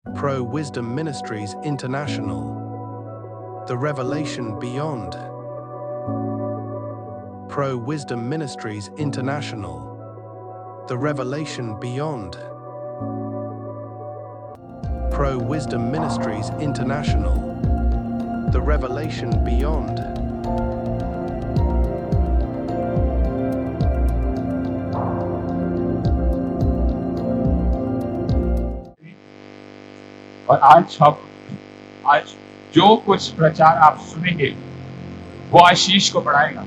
Pro Wisdom Ministries International. The Revelation Beyond. Pro Wisdom Ministries International. The Revelation Beyond. Pro Wisdom Ministries International. The Revelation Beyond. और आज जो कुछ प्रचार आप सुनेंगे वो आशीष को बढ़ाएगा।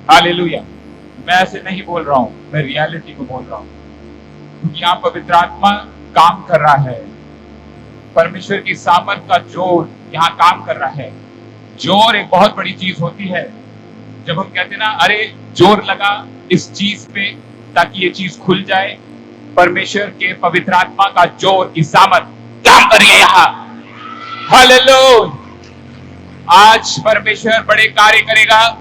हालेलुया। मैं ऐसे नहीं बोल रहा हूं, मैं रियलिटी को बोल रहा हूं, क्योंकि यहाँ पवित्र आत्मा काम कर रहा है। परमेश्वर की सामर्थ का जोर यहाँ काम कर रहा है। जोर एक बहुत बड़ी चीज होती है। जब हम कहते ना, अरे जोर लगा इस चीज पे ताकि ये चीज खुल जाए, परमेश्वर के पवित्र आत्मा का जोर की सामर्थ काम कर रही है यहाँ। हालेलुया। आज परमेश्वर बड़े कार्य करेगा।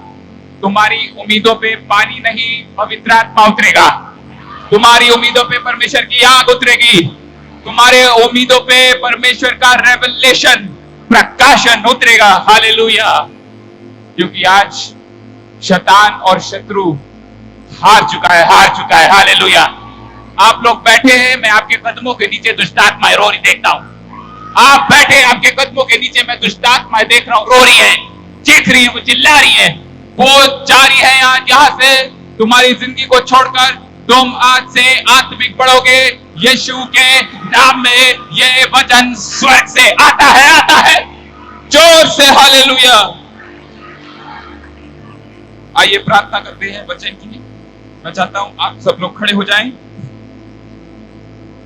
तुम्हारी उम्मीदों पे पानी नहीं, पवित्र आत्मा उतरेगा। तुम्हारी उम्मीदों पे परमेश्वर की आग उतरेगी। तुम्हारे उम्मीदों पे परमेश्वर का रेवलेशन, प्रकाशन उतरेगा। हालेलुया। क्योंकि आज शैतान और शत्रु हार चुका है। हालेलुया। आप लोग बैठे हैं, मैं आपके कदमों के नीचे दुष्ट आत्माएं रो रही देखता हूं। आप बैठे हैं, आपके कदमों के नीचे मैं दुष्ट आत्माएं देख रहा हूं, रो रही है, चीख रही है, वो चिल्ला रही है। वो जा रही है आज यहाँ से तुम्हारी जिंदगी को छोड़कर। तुम आज से आत्मिक बढ़ोगे यीशु के नाम में। ये वचन स्वर्ग से आता है जोर से। हालेलुया। आइए प्रार्थना करते हैं वचन की। मैं चाहता हूं आप सब लोग खड़े हो जाएं।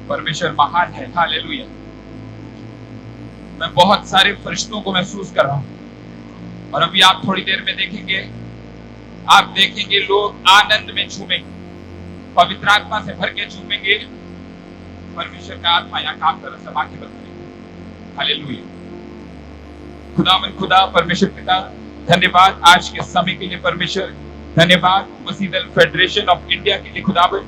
परमेश्वर महान है। हालेलुया। मैं बहुत सारे फरिश्तों को महसूस कर रहा हूं, और अभी आप थोड़ी देर में देखेंगे, आप देखेंगे लोग आनंद में झूमेंगे, पवित्र आत्मा से भर के झूमेंगे। परमेश्वर का आत्मा यहाँ काम कर सब आंखें बंद करेंगे। हालेलुया। खुदा परमेश्वर पिता, धन्यवाद आज के समय के लिए। परमेश्वर धन्यवाद मसीह फेडरेशन ऑफ इंडिया के लिए। खुदावन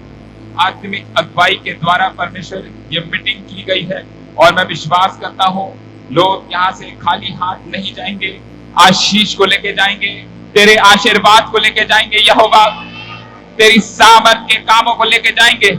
आत्मिक अगुवाई के द्वारा परमेश्वर ये मीटिंग की गई है, और मैं विश्वास करता हूं लोग यहाँ से खाली हाथ नहीं जाएंगे, आशीष को लेके जाएंगे, तेरे आशीर्वाद को लेके जाएंगे यहोवा, तेरी सामर्थ के कामों को लेके जाएंगे।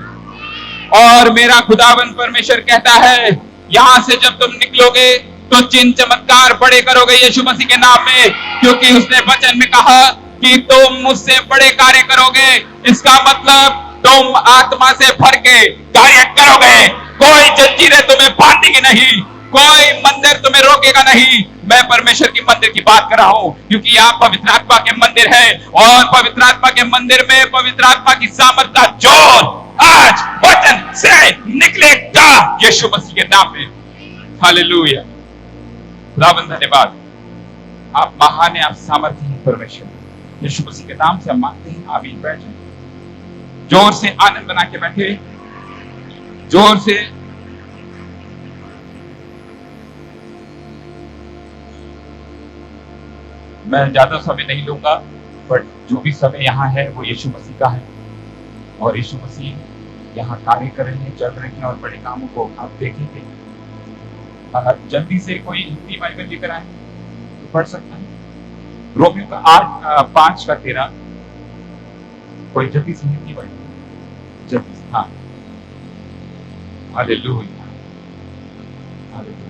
और मेरा खुदावन परमेश्वर कहता है, यहाँ से जब तुम निकलोगे तो चिन्ह चमत्कार बड़े करोगे यीशु मसीह के नाम में, क्योंकि उसने वचन में कहा कि तुम मुझसे बड़े कार्य करोगे। इसका मतलब तुम आत्मा से भर के कार्य करोगे। कोई जंजीरें तुम्हें बांधेगी नहीं, कोई मंदिर तुम्हें रोकेगा नहीं। मैं परमेश्वर की मंदिर की बात कर रहा हूं, क्योंकि आप पवित्र आत्मा के मंदिर है, और पवित्र आत्मा के मंदिर में पवित्र आत्मा की सामर्थ का जोर आज वचन से निकलेगा यीशु मसीह के नाम में। हालेलुया। खुदावंद धन्यवाद, आप महान है, आप सामर्थ्य हैं परमेश्वर। यीशु मसीह के नाम से हम मांगते हैं, आमीन। बैठ जाए, जोर से आनंद बना के बैठे, जोर से। मैं ज्यादा समय नहीं लूंगा, बट जो भी समय यहाँ है वो यीशु मसीह का है, और यीशु मसीह यहाँ कार्य कर रहे हैं, चल रहे हैं, और बड़े कामों को आप देखेंगे। जल्दी से कोई हिंदी बाइबल लेकर आए तो पढ़ सकता है। रोमियो का 8:5 का 13। कोई जल्दी से हिंदी बाइबल, जल्दी से। हाँ, हालेलुया, हालेलुया।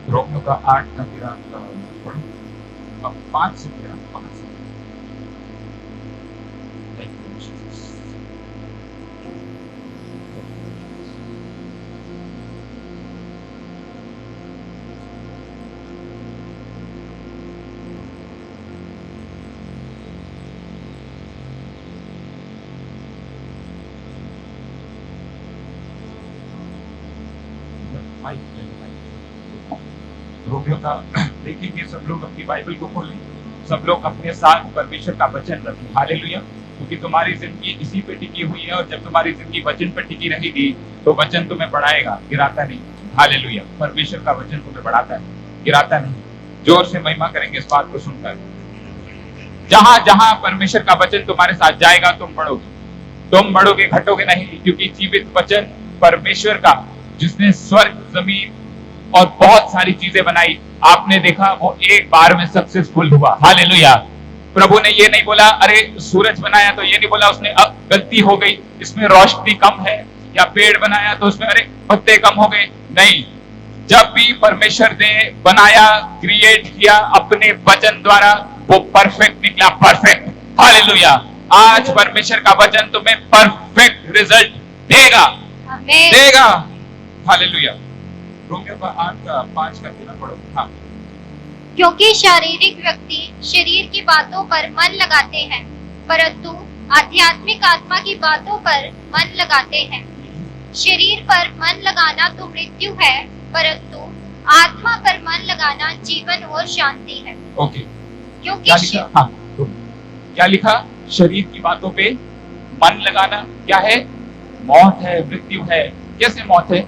रोमियो का 8 का 13 पढ़ो, 5 से 13। रोमियो का देखेंगे, सब लोग अपनी बाइबल को खोलें, सब लोग अपने साथ परमेश्वर का वचन रखें। हालेलुया। क्योंकि तुम्हारी जिंदगी इसी पे टिकी हुई है, और जब तुम्हारी जिंदगी वचन पे टिकी रहेगी तो वचन तुम्हें बढ़ाएगा, गिराता नहीं। हालेलुया। परमेश्वर का वचन तुम्हें बढ़ाता है, गिराता नहीं। जोर से महिमा करेंगे इस बात को सुनकर। जहां जहां परमेश्वर का वचन तुम्हारे साथ जाएगा तुम बढ़ोगे घटोगे नहीं, क्योंकि जीवित वचन परमेश्वर का, जिसने स्वर्ग जमीन और बहुत सारी चीजें बनाई, आपने देखा वो एक बार में सक्सेसफुल हुआ। हालेलुया। प्रभु ने ये नहीं बोला अरे सूरज बनाया तो ये नहीं बोला उसने अब गलती हो गई, इसमें रोशनी कम है, या पेड़ बनाया तो उसमें अरे पत्ते कम हो गए। नहीं, जब भी परमेश्वर ने बनाया, क्रिएट किया अपने वचन द्वारा, वो परफेक्ट निकला, परफेक्ट। हालेलुया। आज परमेश्वर का वचन तुम्हें परफेक्ट रिजल्ट देगा, देगा। हालेलुया। रोमियो 8:5 का पढ़ो। हाँ। क्योंकि शारीरिक व्यक्ति शरीर की बातों पर मन लगाते हैं, परंतु आध्यात्मिक आत्मा की बातों पर मन लगाते हैं। शरीर पर मन लगाना तो मृत्यु है, परंतु आत्मा पर मन लगाना जीवन और शांति है। ओके। क्योंकि क्या लिखा? हाँ, तो क्या लिखा? शरीर की बातों पे मन लगाना क्या है? मौत है, मृत्यु है। कैसे मौत है?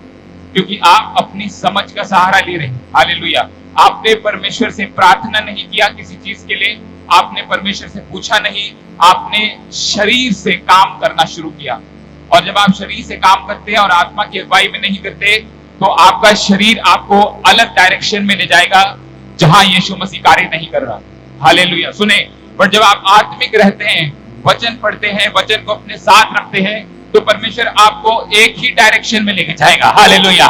क्योंकि आप अपनी समझ का सहारा ले रहे हैं। हालेलुया। आपने परमेश्वर से प्रार्थना नहीं किया किसी चीज के लिए, आपने परमेश्वर से पूछा नहीं, आपने शरीर से काम करना शुरू किया। और जब आप शरीर से काम करते हैं और आत्मा की अगुवाई में नहीं करते, तो आपका शरीर आपको अलग डायरेक्शन में ले जाएगा जहां यीशु मसीह कार्य नहीं कर रहा। हालेलुया। सुने, पर जब आप आत्मिक रहते हैं, वचन पढ़ते हैं, वचन को अपने साथ रखते हैं, तो परमेश्वर आपको एक ही डायरेक्शन में लेके जाएगा। हालेलुया।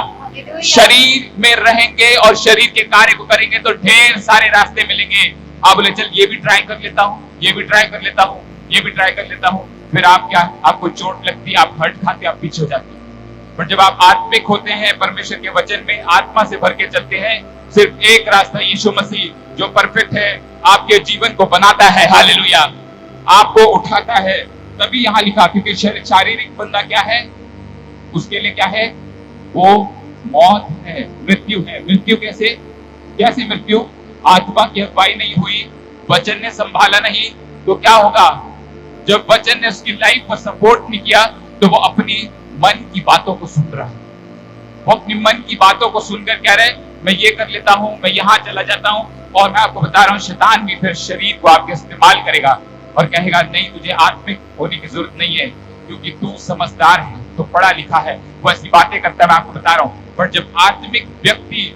शरीर में रहेंगे और शरीर के कार्य को करेंगे तो ढेर सारे रास्ते मिलेंगे। आप बोले चल ये भी ट्राई कर लेता हूँ, ये भी ट्राई कर लेता हूँ, ये भी ट्राई कर लेता हूँ, फिर आप क्या, आपको चोट लगती, आप हर्ट खाते, आप पीछे हो जाते हैं। पर जब आप आत्मिक होते हैं, परमेश्वर के वचन में आत्मा से भर के चलते हैं, सिर्फ एक रास्ता यीशु मसीह जो परफेक्ट है, आपके जीवन को बनाता है। हालेलुया। आपको उठाता है। तभी यहाँ लिखा, क्योंकि शारीरिक बंदा क्या है, उसके लिए क्या है, वो मौत है, मृत्यु है। मृत्यु कैसे? कैसे मृत्यु? आत्मा की अगुवाई नहीं हुई, वचन ने संभाला नहीं, तो क्या होगा? जब वचन ने उसकी लाइफ को सपोर्ट नहीं किया, तो वो अपनी मन की बातों को सुन रहा है। वो अपनी मन की बातों को सुनकर कह रहे, मैं ये कर लेता हूं, मैं यहां चला जाता हूं। और मैं आपको बता रहा हूं, शैतान भी फिर शरीर को आपके इस्तेमाल करेगा और कहेगा नहीं, तुझे आत्मिक होने की जरूरत नहीं है, क्योंकि तू समझदार है, तो पढ़ा लिखा है। वो ऐसी बातें करता है, मैं आपको बता रहा हूं। पर जब आत्मिक व्यक्ति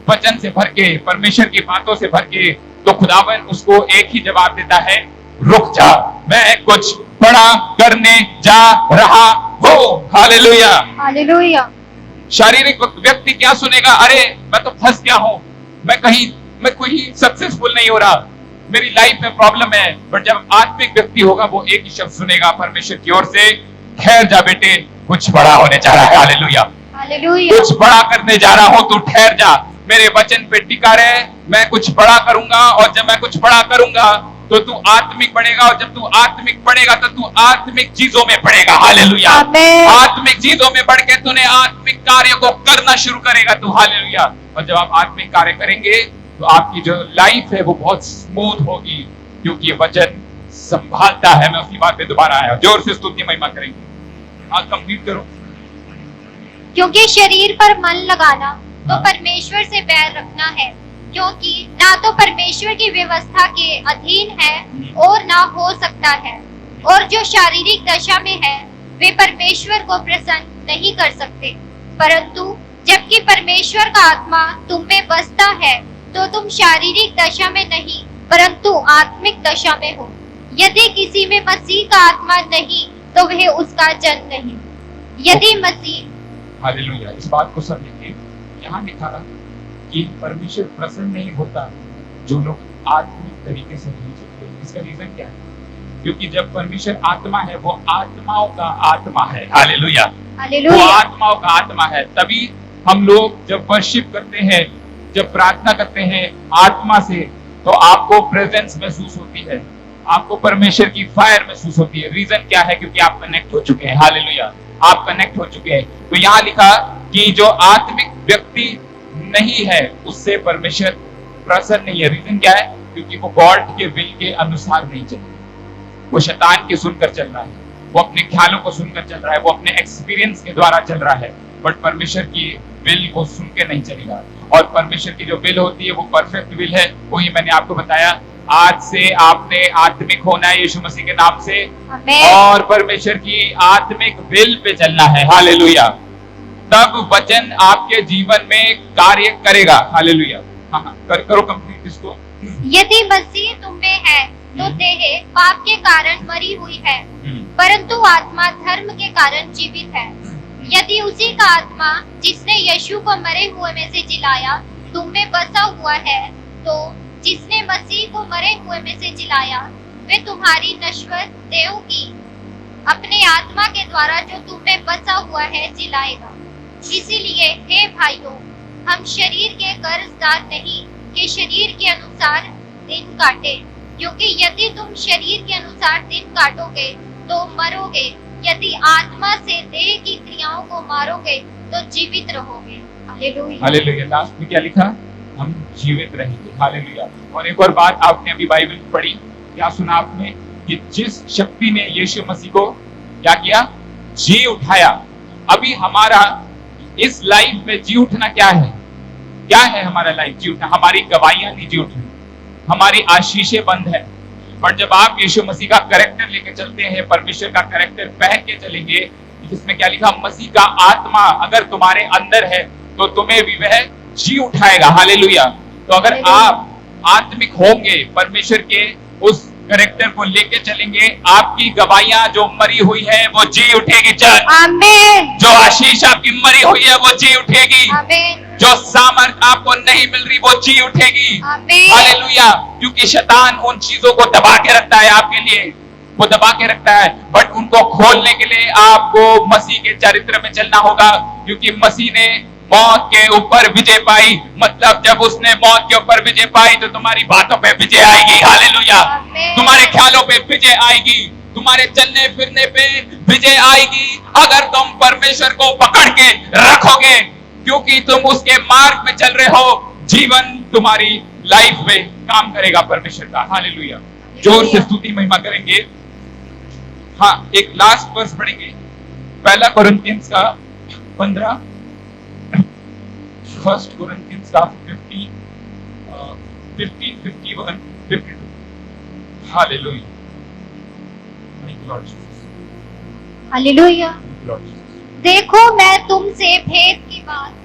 वचन से भर के, परमेश्वर की बातों से भर के, तो खुदावन उसको एक ही जवाब देता है, रुक जा, मैं कुछ बड़ा करने जा रहा हूं। हालेलुया। हालेलुया। शारीरिक व्यक्ति क्या सुनेगा? अरे मैं तो फंस गया हूं, मैं कोई सक्सेसफुल नहीं हो रहा, मेरी लाइफ में प्रॉब्लम है। पर जब आत्मिक व्यक्ति होगा, वो एक ही शब्द सुनेगा परमेश्वर की ओर से, ठहर जा बेटे, कुछ बड़ा होने जा रहा है। हालेलुया। कुछ बड़ा करने जा रहा हूं, तू ठहर जा, मेरे वचन पे टिका रहे, मैं कुछ बड़ा करूंगा। और जब मैं कुछ बड़ा करूंगा तो तू आत्मिक बढ़ेगा, और जब तू आत्मिक बढ़ेगा तो तू आत्मिक चीजों में बढ़ेगा। हालेलुया। आत्मिक चीजों में बढ़ के तूने आत्मिक कार्य को करना शुरू करेगा तू। हालेलुया। और जब आप आत्मिक कार्य करेंगे तो आपकी जो लाइफ है वो बहुत स्मूथ होगी, क्योंकि ये वचन संभालता है। मैं उसकी बात पे दोबारा आया, जोर से स्तुति महिमा करेंगे। आप कंप्लीट करो। क्योंकि शरीर पर मन लगाना तो परमेश्वर से बैर रखना है, क्योंकि ना तो परमेश्वर की व्यवस्था के अधीन है और ना हो सकता है। और जो शारीरिक दशा में है, वे परमेश्वर को प्रसन्न नहीं कर सकते। परंतु जबकि परमेश्वर का आत्मा तुम में बसता है, तो तुम शारीरिक दशा में नहीं, परंतु आत्मिक दशा में हो। यदि किसी में मसीह का आत्मा नहीं, तो वह उसका जन नहीं। यदि मसीह, हालेलुया। इस बात को समझिए, यहाँ लिखा कि परमेश्वर प्रसन्न नहीं होता जो लोग आत्मिक तरीके से नहीं चलते। इसका रीजन क्या है? क्योंकि जब परमेश्वर आत्मा है, वो आत्माओं का आत्मा है। हालेलुया। वो आत्माओं का आत्मा है। तभी हम लोग जब वर्शिप करते हैं, जब प्रार्थना करते हैं आत्मा से, तो आपको प्रेजेंस महसूस होती है, आपको परमेश्वर की फायर महसूस होती है। रीजन क्या है? क्योंकि आप कनेक्ट हो चुके हैं। हालेलुया। आप कनेक्ट हो चुके हैं। तो यहाँ लिखा कि जो आत्मिक व्यक्ति नहीं है, उससे परमेश्वर प्रसन्न नहीं है। रीजन क्या है? क्योंकि वो गॉड के विल के अनुसार नहीं चल रहा, वो शैतान के सुनकर चल रहा है, वो अपने ख्यालों को सुनकर चल रहा है, वो अपने एक्सपीरियंस के द्वारा चल रहा है। बट परमेश्वर की विल को सुन के नहीं चलेगा। और परमेश्वर की जो विल होती है वो परफेक्ट विल है। वही मैंने आपको बताया, आज से आपने आत्मिक होना है यीशु मसीह के नाम से, आमेन। और परमेश्वर की आत्मिक विल पे चलना है। हालेलुया। तब वचन आपके जीवन में कार्य करेगा। हालेलुया। हाँ, करो कंप्लीट इसको। यदि मसीह तुम में है तो देह पाप के कारण मरी हुई है, परंतु आत्मा धर्म के कारण जीवित है। यदि उसी का आत्मा जिसने यीशु को मरे हुए में से जिलाया तुम में बसा हुआ है, तो जिसने मसीह को मरे हुए में से जिलाया वे तुम्हारी नश्वर देह की अपने आत्मा के द्वारा जो तुम में बसा हुआ है जिलाएगा। इसीलिए हे भाइयों, हम शरीर के कर्जदार नहीं कि शरीर के अनुसार दिन काटे, क्योंकि यदि तुम शरीर के अनुसार दिन काटोगे तो मरोगे, यदि आत्मा से देह की क्रियाओं को मारोगे तो जीवित रहोगे। हालेलुया। हालेलुया। लास्ट में क्या लिखा? हम जीवित रहेंगे। हालेलुया। और एक और बात, आपने अभी बाइबल पढ़ी, क्या सुना आपने कि जिस शक्ति ने यीशु मसीह को क्या किया? जी उठाया। अभी हमारा इस लाइफ में जी उठना क्या है? क्या है हमारा लाइफ जी उठना? हमारी गवाहियां नहीं जी उठनी, हमारी आशीषें बंद है। पर जब आप यीशु मसीह का कैरेक्टर लेके चलते हैं, परमेश्वर का कैरेक्टर पहन के चलेंगे, जिसमें क्या लिखा? मसीह का आत्मा अगर तुम्हारे अंदर है तो तुम्हें भी वह जी उठाएगा। हालेलुया। तो अगर आप आत्मिक होंगे, परमेश्वर के उस कैरेक्टर को लेके चलेंगे, आपकी गवाहियां जो मरी हुई है वो जी उठेगी। आमीन। जो आशीष आपकी मरी हुई है वो जी उठेगी। आमीन। जो सामर्थ आपको नहीं मिल रही वो जी उठेगी। आमीन। हालेलुया। क्योंकि शैतान उन चीजों को दबा के रखता है आपके लिए, वो दबा के रखता है, बट उनको खोलने के लिए आपको मसीह के चरित्र में चलना होगा। क्योंकि मसीह ने मौत के ऊपर विजय पाई, मतलब जब उसने मौत के ऊपर विजय पाई तो तुम्हारी बातों पे विजय आएगी। हालेलुया। तुम्हारे ख्यालों पे विजय आएगी, तुम्हारे चलने फिरने पे विजय आएगी, अगर तुम परमेश्वर को पकड़ के रखोगे, क्योंकि तुम उसके मार्ग पे चल रहे हो। जीवन तुम्हारी लाइफ में काम करेगा परमेश्वर का। हालेलुया। जोर से स्तुति महिमा करेंगे। हाँ, एक लास्ट वर्स पढ़ेंगे, पहला कोरिन्थियंस का 15, फर्स्ट कोरिन्थियंस का 15, 51, 52। हालेलुया। हालेलुया। देखो मैं तुमसे भेद की बात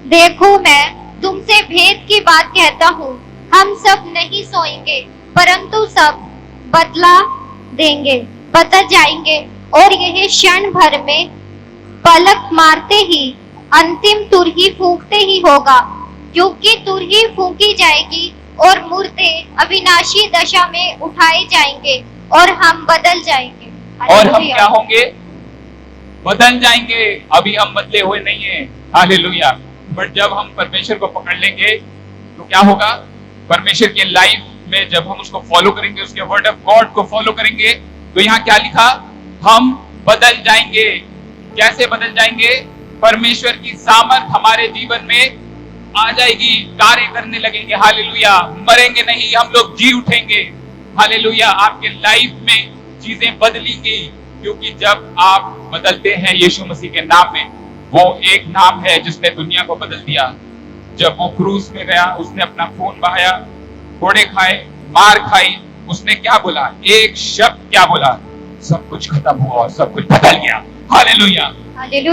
देखो मैं तुमसे भेद की बात कहता हूँ, हम सब नहीं सोएंगे, परंतु सब बदला देंगे, बदल जाएंगे, और यह क्षण भर में पलक मारते ही अंतिम तुरही फूंकते ही होगा, क्योंकि तुरही फूंकी जाएगी और मुर्दे अविनाशी दशा में उठाए जाएंगे और हम बदल जाएंगे। और हम क्या होंगे? बदल जाएंगे। अभी हम बदले हुए नहीं है। हालेलुया। बट जब हम परमेश्वर को पकड़ लेंगे तो क्या होगा? परमेश्वर के लाइफ में जब हम उसको फॉलो करेंगे, उसके वर्ड ऑफ गॉड को फॉलो करेंगे, तो यहाँ क्या लिखा? हम बदल जाएंगे। कैसे बदल जाएंगे? परमेश्वर की सामर्थ हमारे जीवन में आ जाएगी, कार्य करने लगेंगे। हालेलुया। मरेंगे नहीं, हम लोग जी उठेंगे। हालेलुया। आपके लाइफ में चीजें बदलेंगी, क्योंकि जब आप बदलते हैं यीशु मसीह के नाम में, वो एक नाम है जिसने दुनिया को बदल दिया। जब वो क्रूस में गया, उसने अपना खून बहाया, कोड़े खाए, मार खाई, उसने क्या बोला? एक शब्द क्या बोला? सब कुछ खत्म हुआ और सब कुछ बदल गया। हालेलुया।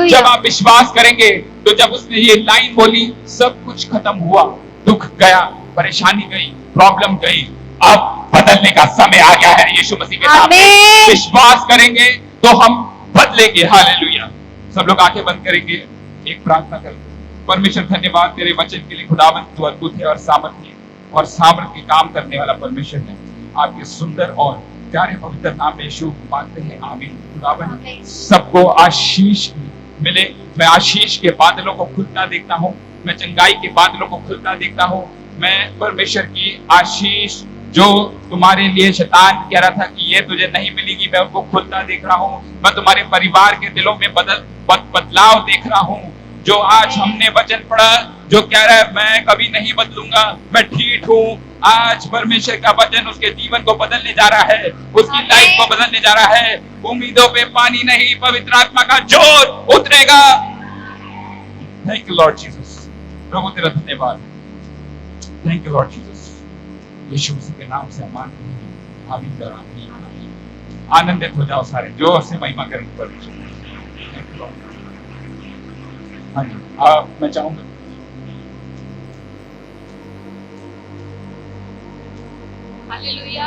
जब आप विश्वास करेंगे तो जब उसने ये लाइन बोली, सब कुछ खत्म हुआ, दुख गया, परेशानी गई, प्रॉब्लम गई, अब बदलने का समय आ गया है यीशु मसीह के नाम में। विश्वास करेंगे तो हम बदलेंगे। हालेलुया। सब लोग आंखें बंद करेंगे, एक प्रार्थना करेंगे। परमेश्वर धन्यवाद तेरे वचन के लिए। खुदावंद तू अद्भुत है और सामर्थ्य काम करने वाला परमेश्वर है। आपके सुंदर और प्यारे पवित्र नाम में यीशु मानते हैं। आमीन। खुदावंद सबको आशीष मिले। मैं आशीष के बादलों को खुलता देखता हूँ, मैं चंगाई के बादलों को खुलता देखता हूँ। मैं परमेश्वर की आशीष जो तुम्हारे लिए शैतान कह रहा था कि ये तुझे नहीं मिलेगी, मैं उनको खुलता देख रहा हूँ। मैं तुम्हारे परिवार के दिलों में बदलाव देख रहा हूँ। जो आज हमने वचन पढ़ा, जो कह रहा है मैं कभी नहीं बदलूंगा, मैं ठीक हूँ, आज परमेश्वर का वचन उसके जीवन को बदलने जा रहा है, उसकी लाइफ को बदलने जा रहा है। उम्मीदों पे पानी नहीं, पवित्र आत्मा का जोर उतरेगा। थैंक यू लॉर्ड जीसस, प्रभु तेरा धन्यवाद। थैंक यू लॉर्ड जीसस, यीशु मसीह के नाम से अमान आमीन और आमीन। आनंदित हो जाओ सारे, जोर से महिमा करें परमेश्वर। Thank you Lord. हाँ जी, मैं चाहूंगा हालेलुया,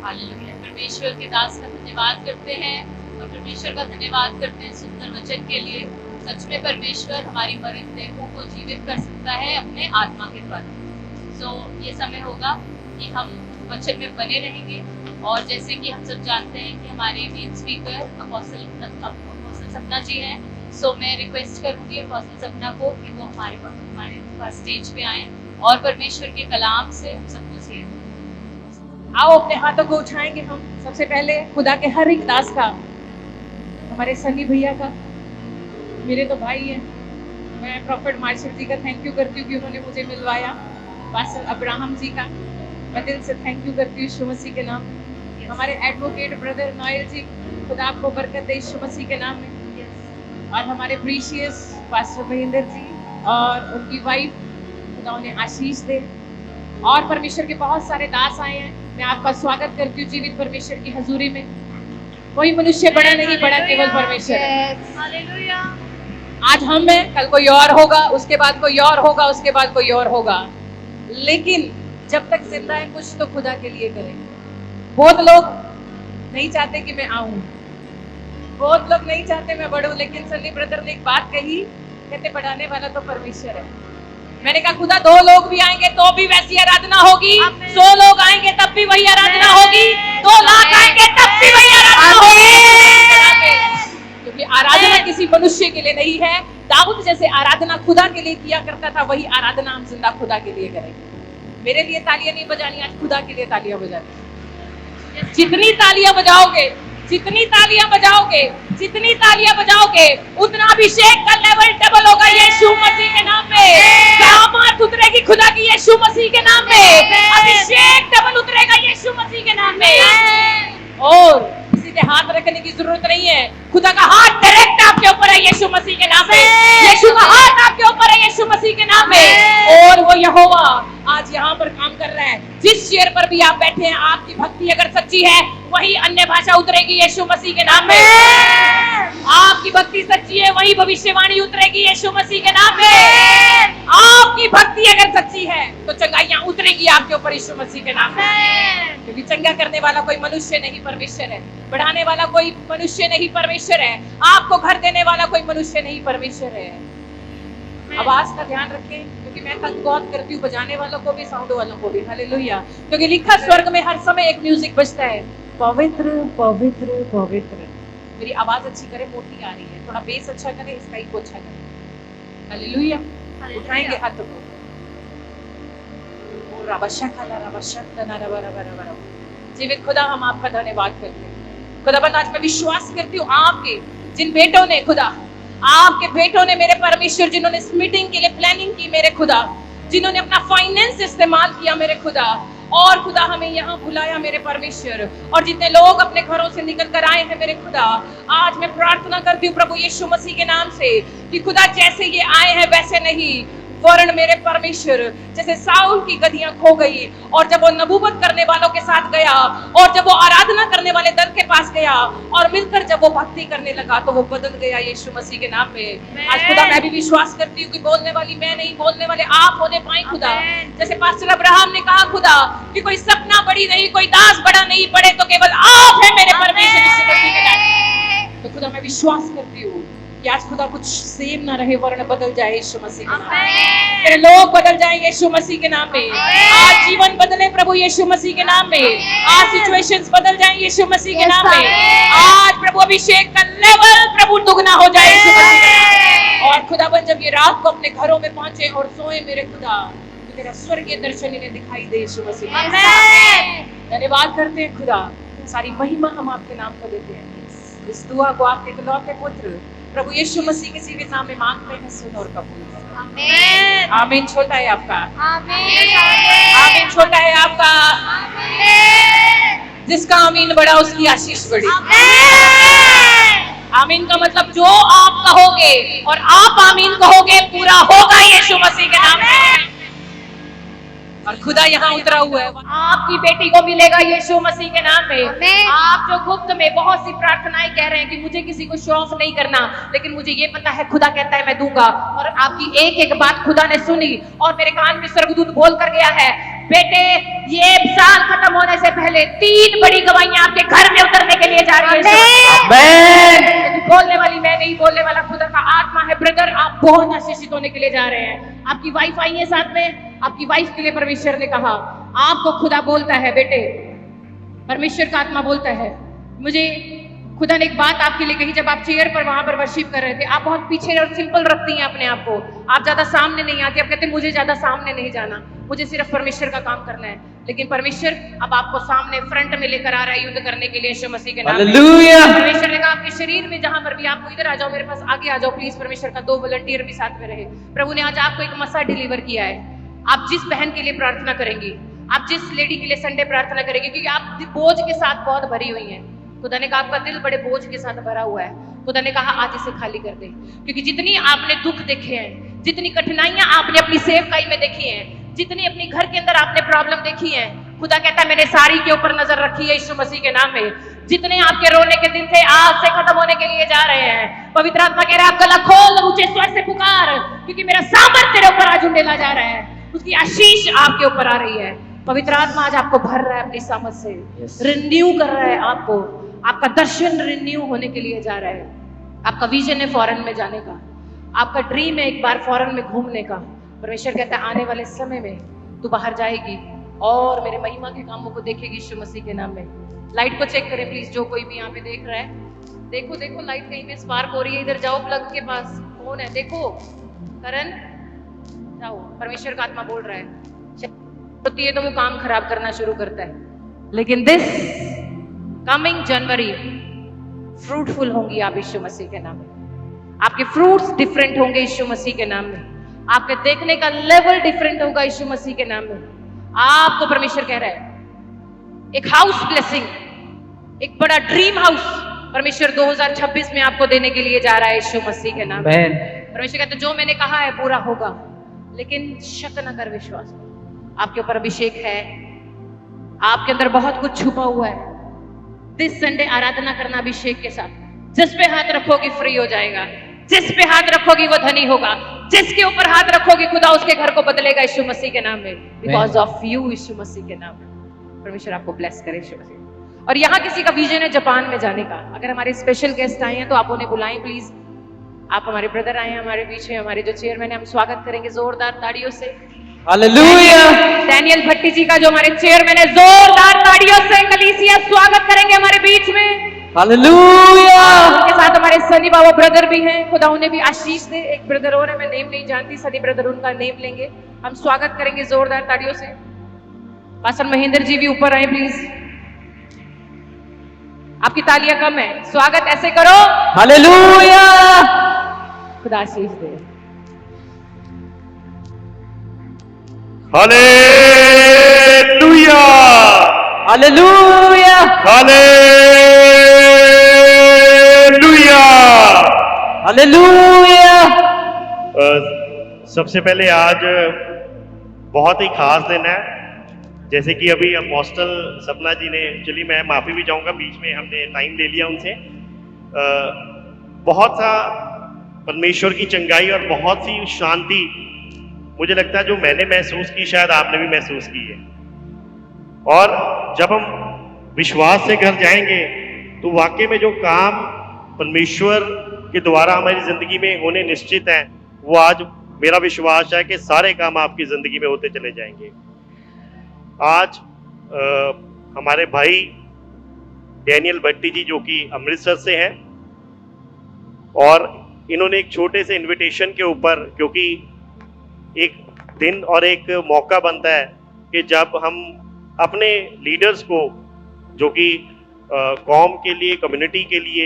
हालेलुया। परमेश्वर के दास का धन्यवाद करते हैं और परमेश्वर का धन्यवाद करते हैं सुंदर वचन के लिए। सच में परमेश्वर हमारी मरित देहों को जीवित कर सकता है अपने आत्मा के द्वारा। ये समय होगा कि हम वचन में बने रहेंगे और जैसे कि हम सब जानते हैं कि हमारे मेन स्पीकर अपोस्टल सपना जी हैं, मैं रिक्वेस्ट करूंगी अपोस्टल सपना को कि वो हमारे पास स्टेज पे आए और परमेश्वर के कलाम से हम सबको सीखें। आओ अपने हाथों को उठाएंगे हम सबसे पहले खुदा के हर एक दास का, हमारे सनी भैया का, मेरे तो भाई हैं, मैं प्रॉफिट मार्शल जी का थैंक यू करती हूँ कि उन्होंने मुझे मिलवाया। पास्टर अब्राहम जी का मैं दिल से थैंक यू करती हूँ यीशु मसीह के नाम। हमारे एडवोकेट ब्रदर नोएल जी, खुदा आपको बरकत दे यीशु मसीह के नाम में। और हमारे प्रीशियस पास्टर महेंद्र जी और उनकी वाइफ, खुदा उन्हें आशीष दे। और परमेश्वर के बहुत सारे दास आए हैं, मैं आपका स्वागत करती हूँ जीवित परमेश्वर की हजूरी में। कोई मनुष्य बड़ा नहीं, बड़ा केवल परमेश्वर है। हालेलुया। आज हम हैं, कल कोई और होगा, उसके बाद कोई और होगा, उसके बाद कोई और होगा, लेकिन जब तक जिंदा है कुछ तो खुदा के लिए करें। बहुत लोग नहीं चाहते कि मैं आऊं, बहुत लोग नहीं चाहते मैं बढ़ूं, लेकिन सन्नी ब्रदर ने एक बात कही, कहते बढ़ाने वाला तो परमेश्वर है। मैंने कहा खुदा 2 लोग भी आएंगे तो भी वैसी आराधना होगी, 100 लोग आएंगे तब भी वही आराधना होगी, 2 लाख आएंगे तब भी वही आराधना होगी। क्योंकि आराधना किसी मनुष्य के लिए नहीं है। दाऊद जैसे आराधना खुदा के लिए किया करता था, वही आराधना हम जिंदा खुदा के लिए करेंगे। मेरे लिए तालियां नहीं बजानी, आज खुदा के लिए तालियां बजानी। जितनी तालियां बजाओगे, जितनी तालियां बजाओगे, जितनी तालियां बजाओगे, उतना अभिषेक का लेवल डबल होगा यीशु मसीह के नाम में। करामात उतरेगी खुदा की यीशु मसीह के नाम में, अभिषेक डबल उतरेगा यीशु मसीह के नाम में। और किसी के हाथ रखने की जरूरत नहीं है, खुदा का हाथ डायरेक्ट आपके ऊपर है यीशु मसीह के नाम में। यीशु का हाथ आपके ऊपर है यीशु मसीह के नाम में। और वो यहोवा आज यहाँ पर काम कर रहा है। जिस चेयर पर भी आप बैठे हैं, आपकी भक्ति अगर सच्ची है, वही अन्य भाषा उतरेगी यीशु मसीह के नाम में। आपकी भक्ति सच्ची है, वही भविष्यवाणी उतरेगी यीशु मसीह के नाम में। आपकी भक्ति अगर सच्ची है तो चंगाइयां उतरेगी आपके ऊपर यीशु मसीह के नाम में। क्योंकि चंगा करने वाला कोई मनुष्य नहीं, परमेश्वर है। बढ़ाने वाला कोई मनुष्य नहीं, परमेश्वर है। आपको घर देने वाला कोई मनुष्य नहीं, परमेश्वर है। आवाज का ध्यान रखें, क्योंकि मैं तंग बहुत करती हूँ बजाने वालों को भी, साउंड वालों को भी। हालेलुया। क्योंकि लिखा स्वर्ग में हर समय एक म्यूजिक बजता है, पवित्र पवित्र पवित्र। मेरी आवाज अच्छी करे, मोटी आ रही है, थोड़ा बेस अच्छा करे, इसका ही अच्छा करे। हालेलुया। उठाएंगे हाथों को। जीवित खुदा हम आपका धन्यवाद करते हैं। खुदाबंद आज मैं विश्वास करती हूँ आपके जिन बेटों ने, खुदा आपके बेटों ने मेरे परमेश्वर, जिन्होंने इस मीटिंग के लिए प्लानिंग की मेरे खुदा, जिन्होंने अपना फाइनेंस इस्तेमाल किया मेरे खुदा, और खुदा हमें यहाँ बुलाया मेरे परमेश्वर, और जितने लोग अपने घरों से निकल कर आए हैं मेरे खुदा, आज मैं प्रार्थना करती हूँ प्रभु यीशु मसीह के नाम से कि खुदा जैसे ये आए हैं वैसे नहीं, वरन मेरे परमेश्वर जैसे साउल की गद्दियां खो गई, और जब वो नबूवत करने वालों के साथ गया, और जब वो आराधना करने वाले दल के पास गया, और मिलकर जब वो भक्ति करने लगा, तो वो बदल गया यीशु मसीह के नाम में। आज खुदा मैं भी विश्वास करती हूँ कि बोलने वाली मैं नहीं, बोलने वाले आप होने पाए खुदा। जैसे पास्टर अब्राहम ने कहा खुदा कि कोई सपना बड़ी नहीं, कोई दास बड़ा नहीं, बड़े तो केवल आप है मेरे परमेश्वर यीशु मसीह के नाम। तो खुदा मैं विश्वास करती हूँ कि आज खुदा कुछ सेम ना रहे, वरन बदल जाए यीशु मसीह के नाम में। तेरे लोग बदल जाए यीशु मसीह के नाम में। आज जीवन बदले प्रभु यीशु मसीह के नाम में। आज सिचुएशंस बदल जाए यीशु मसीह के नाम में। आज प्रभु अभिषेक का लेवल प्रभु दुगना हो जाए यीशु मसीह के नाम में। और खुदाबंद जब ये रात को अपने घरों में पहुंचे और सोए मेरे खुदा, तो तेरा स्वर्गीय दर्शन इन्हें दिखाई दे यीशु मसीह के नाम में। धन्यवाद करते हैं खुदा, सारी महिमा हम आपके नाम को देते हैं। इस दुआ को आपके इकलौते पुत्र प्रभु यीशु मसीह के जीवित नाम में मांगते हैं, सुन और कबूल कर। आमीन आमीन। छोटा है आपका, आमीन आमीन। छोटा है आपका, जिसका आमीन बड़ा उसकी आशीष बड़ी। आमीन का मतलब जो आप कहोगे और आप आमीन कहोगे पूरा होगा यीशु मसीह के नाम में। और खुदा यहाँ उतरा हुआ है, आपकी बेटी को मिलेगा यीशु मसीह के नाम में। आमीन। आप जो गुप्त में बहुत सी प्रार्थनाएं कह रहे हैं कि मुझे किसी को शो ऑफ नहीं करना, लेकिन मुझे ये पता है खुदा कहता है मैं दूंगा। और आपकी एक एक बात खुदा ने सुनी और मेरे कान में स्वर्गदूत बोल कर गया है, बेटे ये साल खत्म होने से पहले 3 बड़ी गवाहियां आपके घर में उतरने के लिए जा रही है। बोलने वाली मैं नहीं, बोलने वाला खुदा का आत्मा है। ब्रदर आप बहुत आशीषित होने के लिए जा रहे हैं। आपकी वाइफ आई है साथ में, आपकी वाइफ के लिए परमेश्वर ने कहा, आपको खुदा बोलता है बेटे, परमेश्वर का आत्मा बोलता है, मुझे खुदा ने एक बात आपके लिए कही। जब आप चेयर पर वहां पर वर्शिप कर रहे थे, आप बहुत पीछे और सिंपल रखती हैं अपने आप को, आप ज्यादा सामने नहीं आती। आप कहते हैं मुझे ज्यादा सामने नहीं जाना, मुझे सिर्फ परमेश्वर का काम करना है। लेकिन परमेश्वर अब आपको सामने फ्रंट में लेकर आ रहा है युद्ध करने के लिए यीशु मसीह के नाम में। परमेश्वर ने कहा आपके शरीर में जहां पर भी आपको, इधर आ जाओ मेरे पास, आगे आ जाओ प्लीज। परमेश्वर का 2 वॉलंटियर भी साथ में रहे। प्रभु ने आज आपको एक मसा डिलीवर किया है। आप जिस बहन के लिए प्रार्थना करेंगी, आप जिस लेडी के लिए संडे प्रार्थना करेंगे, क्योंकि आप बोझ के साथ बहुत भरी हुई हैं। खुदा ने कहा आपका दिल बड़े बोझ के साथ भरा हुआ है। खुदा ने कहा आज इसे खाली कर दे, क्योंकि जितनी आपने दुख देखे हैं, जितनी कठिनाइयां आपने अपनी सेवकाई में देखी हैं, जितनी अपनी घर के अंदर आपने प्रॉब्लम देखी है, खुदा कहता है मैंने सारी के ऊपर नजर रखी है यीशु मसीह के नाम में। जितने आपके रोने के दिन थे आज से खत्म होने के लिए जा रहे हैं। पवित्र आत्मा कह रहा है आप गला खोल और ऊंचे स्वर से पुकार, क्योंकि मेरा सामर्थ तेरे ऊपर आज उंडेला जा रहा है। उसकी आशीष आपके ऊपर आ रही है। पवित्र आत्मा आज आपको भर रहा है अपनी सामर्थ से, रिन्यू कर रहा है आपको। आपका दर्शन रिन्यू होने के लिए जा रहा है। आपका विजन है फॉरेन में जाने का, आपका ड्रीम है एक बार फॉरेन में घूमने का। परमेश्वर कहता है आने वाले समय में तू बाहर जाएगी और मेरे महिमा के कामों को देखेगी यीशु मसीह के नाम में। लाइट को चेक करें प्लीज, जो कोई भी यहाँ पे देख रहा है, देखो देखो लाइट कहीं पे स्पार्क हो रही है। इधर जाओ प्लग के पास, कौन है देखो, करण जाओ। परमेश्वर का आत्मा बोल रहा है होती है तो वो काम खराब करना शुरू करता है, लेकिन दिस कमिंग जनवरी फ्रूटफुल होंगी आप यीशु मसीह के नाम में। आपके फ्रूट्स डिफरेंट होंगे यीशु मसीह के नाम में। आपके देखने का लेवल डिफरेंट होगा यीशु मसीह के नाम में। आपको परमेश्वर कह रहा है एक हाउस ब्लेसिंग, एक बड़ा ड्रीम हाउस परमेश्वर 2026 में आपको देने के लिए जा रहा है यीशु मसीह के नाम में। परमेश्वर कहते जो मैंने कहा है पूरा होगा, लेकिन शक न कर, विश्वास। आपके ऊपर अभिषेक है, आपके अंदर बहुत कुछ छुपा हुआ है। दिस संडे आराधना करना अभिषेक के साथ। जिस पे हाथ रखोगी फ्री हो जाएगा, जिस पे हाथ रखोगी वो धनी होगा, जिसके ऊपर हाथ रखोगी खुदा उसके घर को बदलेगा यीशु मसीह के नाम में, बिकॉज ऑफ यू यीशु मसीह के नाम में। परमेश्वर आपको ब्लेस करे यीशु मसीह। और यहाँ किसी का विजन है जापान में जाने का, अगर हमारे स्पेशल गेस्ट आए हैं तो आप उन्हें बुलाएं प्लीज। आप हमारे ब्रदर आए हैं हमारे बीच में, हमारे जो चेयरमैन है, हम स्वागत करेंगे जोरदार ताड़ियों से। हालेलुया। डैनियल भट्टी जी का जो हमारे चेयरमैन है, जोरदार ताड़ियों से कलीसिया स्वागत करेंगे हमारे बीच में। हालेलुया। उनके साथ हमारे सनी बाबा ब्रदर भी हैं, खुदा उन्हें भी आशीष दे। एक ब्रदर और है, मैं नेम नहीं जानती, सनी ब्रदर उनका नेम लेंगे। हम स्वागत करेंगे जोरदार ताड़ियों से। पास्टर महेंद्र जी भी ऊपर आए प्लीज। आपकी तालियां कम है, स्वागत ऐसे करो। हालेलुया। खुदा आशीष दे। हालेलुया। हालेलुया। हालेलुया। हालेलुया। सबसे पहले आज बहुत ही खास दिन है, जैसे कि अभी अपोस्टल सपना जी ने, चलिए मैं माफी भी चाहूंगा, बीच में हमने टाइम ले लिया उनसे। बहुत सा परमेश्वर की चंगाई और बहुत सी शांति मुझे लगता है जो मैंने महसूस की शायद आपने भी महसूस की है। और जब हम विश्वास से घर जाएंगे तो वाकई में जो काम परमेश्वर के द्वारा हमारी जिंदगी में होने निश्चित हैं, वो आज मेरा विश्वास है कि सारे काम आपकी जिंदगी में होते चले जाएंगे। आज हमारे भाई डैनियल भट्टी जी जो कि अमृतसर से हैं, और इन्होंने एक छोटे से इनविटेशन के ऊपर, क्योंकि एक दिन और एक मौका बनता है कि जब हम अपने लीडर्स को, जो कि कौम के लिए, कम्युनिटी के लिए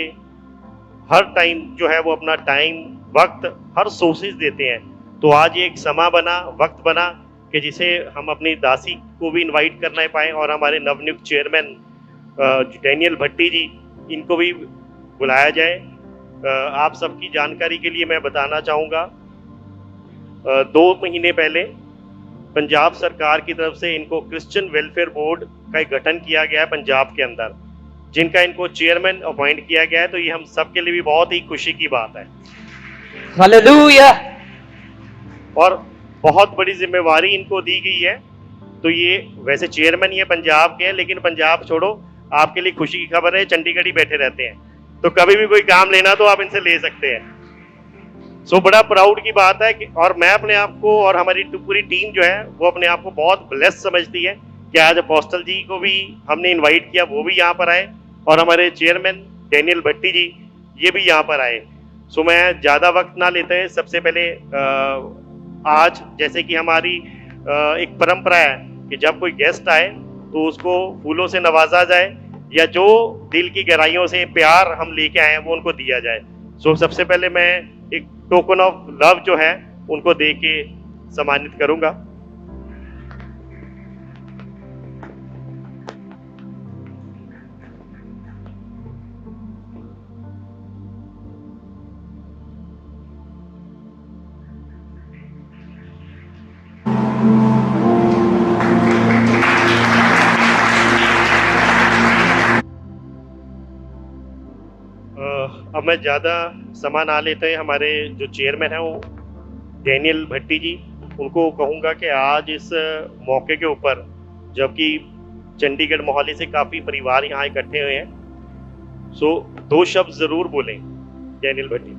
हर टाइम जो है वो अपना टाइम, वक्त, हर सोर्सेज देते हैं। तो आज ये एक समा बना, वक्त बना कि जिसे हम अपनी दासी को भी इनवाइट करना पाएँ और हमारे नवनियुक्त चेयरमैन डैनियल भट्टी जी, इनको भी बुलाया जाए। आप सबकी जानकारी के लिए मैं बताना चाहूँगा, 2 महीने पहले पंजाब सरकार की तरफ से इनको क्रिश्चियन वेलफेयर बोर्ड का एक गठन किया गया है पंजाब के अंदर, जिनका इनको चेयरमैन अपॉइंट किया गया है। तो ये हम सब के लिए भी बहुत ही खुशी की बात है। हालेलुया। और बहुत बड़ी जिम्मेवारी इनको दी गई है। तो ये वैसे चेयरमैन ये पंजाब के हैं, लेकिन पंजाब छोड़ो, आपके लिए खुशी की खबर है, चंडीगढ़ ही बैठे रहते हैं, तो कभी भी कोई काम लेना तो आप इनसे ले सकते हैं। सो बड़ा प्राउड की बात है कि, और मैं अपने आप को और हमारी पूरी टीम जो है वो अपने आप को बहुत ब्लेस समझती है कि आज अपोस्टल जी को भी हमने इनवाइट किया, वो भी यहाँ पर आए, और हमारे चेयरमैन डैनियल भट्टी जी ये भी यहाँ पर आए। सो मैं ज़्यादा वक्त ना लेते हैं, सबसे पहले आज जैसे कि हमारी एक परंपरा है कि जब कोई गेस्ट आए तो उसको फूलों से नवाजा जाए, या जो दिल की गहराइयों से प्यार हम लेके आए हैं वो उनको दिया जाए। सो सबसे पहले मैं एक टोकन ऑफ लव जो है उनको दे के सम्मानित करूंगा। अब मैं ज़्यादा समय ना लेते हैं, हमारे जो चेयरमैन हैं वो डैनियल भट्टी जी, उनको कहूँगा कि आज इस मौके के ऊपर, जबकि चंडीगढ़ मोहाली से काफ़ी परिवार यहाँ इकट्ठे हुए हैं, सो 2 शब्द ज़रूर बोलें। डैनियल भट्टी।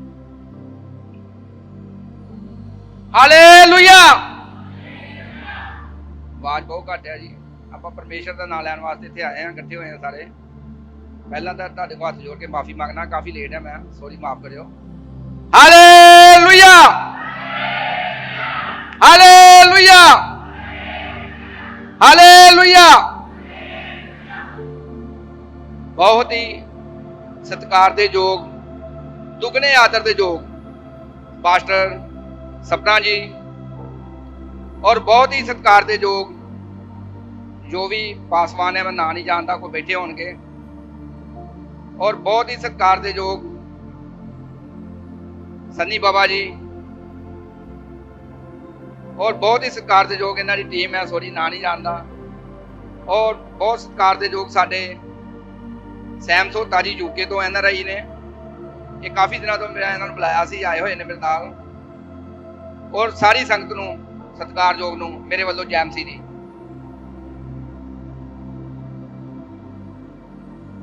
ਹਾਲੇਲੂਇਆ। ਆਵਾਜ਼ ਬਹੁਤ ਘੱਟ ਹੈ ਜੀ। ਆਪਾਂ ਪਰਮੇਸ਼ਰ ਦਾ ਨਾਮ ਲੈਣ ਵਾਸਤੇ ਇੱਥੇ ਆਏ ਹਾਂ, ਇਕੱਠੇ ਹੋਏ ਹਾਂ ਸਾਰੇ। ਪਹਿਲਾਂ ਤਾਂ ਤੁਹਾਡੇ ਕੋਲ ਹੱਥ ਜੋੜ ਕੇ ਮਾਫੀ ਮੰਗਣਾ, ਕਾਫੀ ਲੇਟ ਹੈ ਮੈਂ, ਸੌਰੀ, ਮਾਫ ਕਰਿਓ। Hallelujah, hallelujah, hallelujah. ਬਹੁਤ ਹੀ ਸਤਿਕਾਰ ਦੇ ਯੋਗ, ਦੁੱਗਣੇ ਆਦਰ ਦੇ ਯੋਗ ਪਾਸਟਰ ਸਪਨਾ ਜੀ, ਔਰ ਬਹੁਤ ਹੀ ਸਤਿਕਾਰ ਦੇ ਯੋਗ ਜੋ ਵੀ ਪਾਸਵਾਨ ਹੈ, ਮੈਂ ਨਾਂ ਨਹੀਂ ਜਾਣਦਾ, ਕੋਈ ਬੈਠੇ ਹੋਣਗੇ, ਔਰ ਬਹੁਤ ਹੀ ਸਤਿਕਾਰ ਦੇ ਯੋਗ ਸੰਨੀ ਬਾਬਾ ਜੀ, ਔਰ ਬਹੁਤ ਹੀ ਸਤਿਕਾਰ ਦੇ ਯੋਗ ਇਹਨਾਂ ਦੀ ਟੀਮ ਹੈ, ਸੌਰੀ ਨਾਂ ਨਹੀਂ ਜਾਣਦਾ, ਔਰ ਬਹੁਤ ਸਤਿਕਾਰ ਦੇ ਯੋਗ ਸਾਡੇ ਸੈਮ ਸੋਤਾ ਜੀ ਯੂਕੇ ਤੋਂ NRI ਨੇ। ਇਹ ਕਾਫੀ ਦਿਨਾਂ ਤੋਂ ਮੇਰਾ ਇਹਨਾਂ ਨੂੰ ਬੁਲਾਇਆ ਸੀ, ਆਏ ਹੋਏ ਨੇ ਮੇਰੇ ਨਾਲ, ਔਰ ਸਾਰੀ ਸੰਗਤ ਨੂੰ, ਸਤਿਕਾਰਯੋਗ ਨੂੰ ਮੇਰੇ ਵੱਲੋਂ ਜੈ ਮਸੀਹ ਦੀ।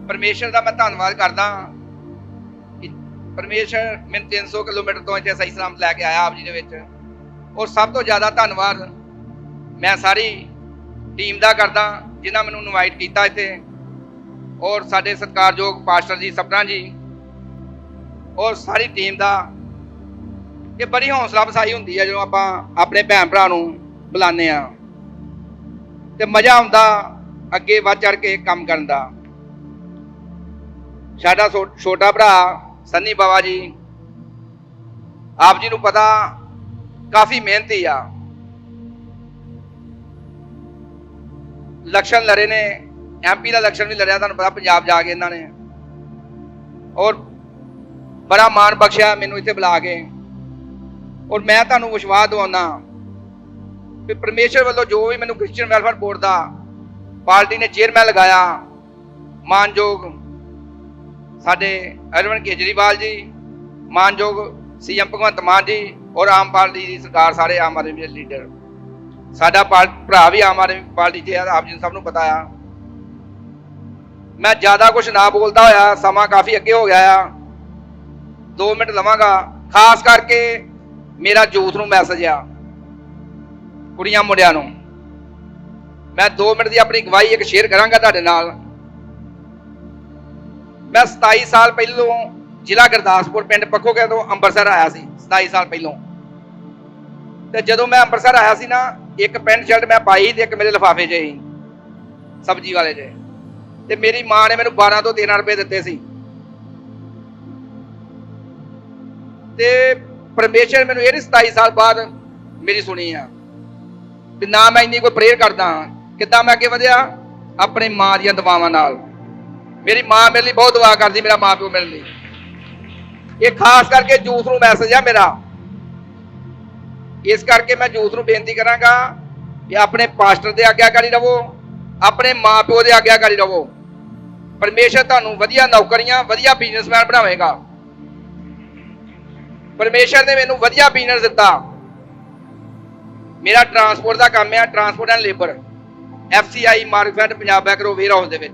ਪਰਮੇਸ਼ਰ ਦਾ ਮੈਂ ਧੰਨਵਾਦ ਕਰਦਾ ਕਿ ਪਰਮੇਸ਼ਰ ਮੈਨੂੰ 300 ਕਿਲੋਮੀਟਰ ਤੋਂ ਇੱਥੇ ਸਹੀ ਸਲਾਮਤ ਲੈ ਕੇ ਆਇਆ ਆਪ ਜੀ ਦੇ ਵਿੱਚ। ਔਰ ਸਭ ਤੋਂ ਜ਼ਿਆਦਾ ਧੰਨਵਾਦ ਮੈਂ ਸਾਰੀ ਟੀਮ ਦਾ ਕਰਦਾ ਜਿਨ੍ਹਾਂ ਮੈਨੂੰ ਇਨਵਾਈਟ ਕੀਤਾ ਇੱਥੇ, ਔਰ ਸਾਡੇ ਸਤਿਕਾਰਯੋਗ ਪਾਸਟਰ ਜੀ ਸਪਨਾ ਜੀ, ਔਰ ਸਾਰੀ ਟੀਮ ਦਾ। ਇਹ ਬੜੀ ਹੌਸਲਾ ਅਫਜ਼ਾਈ ਹੁੰਦੀ ਹੈ ਜਦੋਂ ਆਪਾਂ ਆਪਣੇ ਭੈਣ ਭਰਾ ਨੂੰ ਬੁਲਾਉਂਦੇ ਹਾਂ, ਤੇ ਮਜ਼ਾ ਆਉਂਦਾ ਅੱਗੇ ਵੱਧ ਚੜ ਕੇ ਕੰਮ ਕਰਨ ਦਾ। ਸਾਡਾ ਛੋਟਾ ਭਰਾ ਸੰਨੀ ਬਾਬਾ ਜੀ, ਆਪ ਜੀ ਨੂੰ ਪਤਾ ਕਾਫੀ ਮਿਹਨਤੀ ਆ, ਇਲੈਕਸ਼ਨ ਲੜੇ ਨੇ, MP ਦਾ ਇਲੈਕਸ਼ਨ ਵੀ ਲੜਿਆ, ਤੁਹਾਨੂੰ ਪਤਾ ਪੰਜਾਬ ਜਾ ਕੇ ਇਹਨਾਂ ਨੇ, ਔਰ ਬੜਾ ਮਾਣ ਬਖਸ਼ਿਆ ਮੈਨੂੰ ਇੱਥੇ ਬੁਲਾ ਕੇ। ਔਰ ਮੈਂ ਤੁਹਾਨੂੰ ਵਿਸ਼ਵਾਸ ਦਿਵਾਉਣਾ ਕਿ ਪਰਮੇਸ਼ਰ ਵੱਲੋਂ ਜੋ ਵੀ ਮੈਨੂੰ ਕ੍ਰਿਸਚੀਅਨ ਵੈਲਫੇਅਰ ਬੋਰਡ ਦਾ ਪਾਰਟੀ ਨੇ ਚੇਅਰਮੈਨ ਲਗਾਇਆ, ਮਾਨਯੋਗ ਸਾਡੇ ਅਰਵਿੰਦ ਕੇਜਰੀਵਾਲ ਜੀ, ਮਾਨਯੋਗ CM ਭਗਵੰਤ ਮਾਨ ਜੀ, ਔਰ ਆਮ ਪਾਰਟੀ ਦੀ ਸਰਕਾਰ, ਸਾਰੇ ਆਮ ਆਦਮੀ ਦੇ ਲੀਡਰ, ਸਾਡਾ ਭਰਾ ਵੀ ਆਮ ਆਦਮੀ ਪਾਰਟੀ 'ਚ ਆ, ਆਪ ਜੀ ਨੂੰ ਸਭ ਨੂੰ ਪਤਾ ਆ। ਮੈਂ ਜ਼ਿਆਦਾ ਕੁਝ ਨਾ ਬੋਲਦਾ ਹੋਇਆ, ਸਮਾਂ ਕਾਫੀ ਅੱਗੇ ਹੋ ਗਿਆ ਆ, 2 ਮਿੰਟ ਲਵਾਂਗਾ। ਖਾਸ ਕਰਕੇ ਮੇਰਾ ਯੂਥ ਨੂੰ ਮੈਸੇਜ ਆ, ਕੁੜੀਆਂ ਮੁੰਡਿਆਂ ਨੂੰ, ਮੈਂ 2 ਮਿੰਟ ਦੀ ਆਪਣੀ ਗਵਾਹੀ ਇੱਕ ਸ਼ੇਅਰ ਕਰਾਂਗਾ ਤੁਹਾਡੇ ਨਾਲ। ਮੈਂ 27 ਸਾਲ ਪਹਿਲੋਂ ਜ਼ਿਲ੍ਹਾ ਗੁਰਦਾਸਪੁਰ ਪਿੰਡ ਪੱਖੋਕੇ ਤੋਂ ਅੰਮ੍ਰਿਤਸਰ ਆਇਆ ਸੀ, 27 ਸਾਲ ਪਹਿਲੋਂ। ਤੇ ਜਦੋਂ ਮੈਂ ਅੰਮ੍ਰਿਤਸਰ ਆਇਆ ਸੀ ਨਾ, ਇੱਕ ਪੈਂਟ ਸ਼ਰਟ ਮੈਂ ਪਾਈ ਤੇ ਇੱਕ ਮੇਰੇ ਲਿਫਾਫੇ 'ਚ ਸੀ ਸਬਜ਼ੀ ਵਾਲੇ 'ਚ, ਤੇ ਮੇਰੀ ਮਾਂ ਨੇ ਮੈਨੂੰ 12 ਤੋਂ 13 ਰੁਪਏ ਦਿੱਤੇ ਸੀ। ਤੇ ਪਰਮੇਸ਼ਰ ਮੈਨੂੰ ਇਹ 27 ਸਾਲ ਬਾਅਦ ਮੇਰੀ ਸੁਣੀ ਆ ਵੀ ਨਾ ਮੈਂ ਇੰਨੀ ਕੋਈ ਪ੍ਰੇਅਰ ਕਰਦਾ ਹਾਂ। ਕਿੱਦਾਂ ਮੈਂ ਅੱਗੇ ਵਧਿਆ? ਆਪਣੇ ਮਾਂ ਦੀਆਂ ਦੁਆਵਾਂ ਨਾਲ। ਮੇਰੀ ਮਾਂ ਮੇਰੇ ਲਈ ਬਹੁਤ ਦੁਆ ਕਰਦੀ, ਮੇਰਾ ਮਾਂ ਪਿਓ ਮੇਰੇ ਲਈ। ਇਹ ਖਾਸ ਕਰਕੇ ਯੂਥ ਨੂੰ ਮੈਸੇਜ ਆ ਮੇਰਾ। ਇਸ ਕਰਕੇ ਮੈਂ ਯੂਥ ਨੂੰ ਬੇਨਤੀ ਕਰਾਂਗਾ ਕਿ ਆਪਣੇ ਪਾਸਟਰ ਦੇ ਆਗਿਆਕਾਰੀ ਰਹੋ, ਆਪਣੇ ਮਾਂ ਪਿਓ ਦੇ ਆਗਿਆਕਾਰੀ ਰਹੋ। ਪਰਮੇਸ਼ਰ ਤੁਹਾਨੂੰ ਵਧੀਆ ਨੌਕਰੀਆਂ, ਵਧੀਆ ਬਿਜ਼ਨਸਮੈਨ ਬਣਾਵੇਗਾ। ਪਰਮੇਸ਼ਰ ਨੇ ਮੈਨੂੰ ਵਧੀਆ ਬਿਜ਼ਨਸ ਦਿੱਤਾ। ਮੇਰਾ ਟਰਾਂਸਪੋਰਟ ਦਾ ਕੰਮ ਹੈ, transport and labour. FCI Markfed Punjab agro warehouse ਦੇ ਵਿੱਚ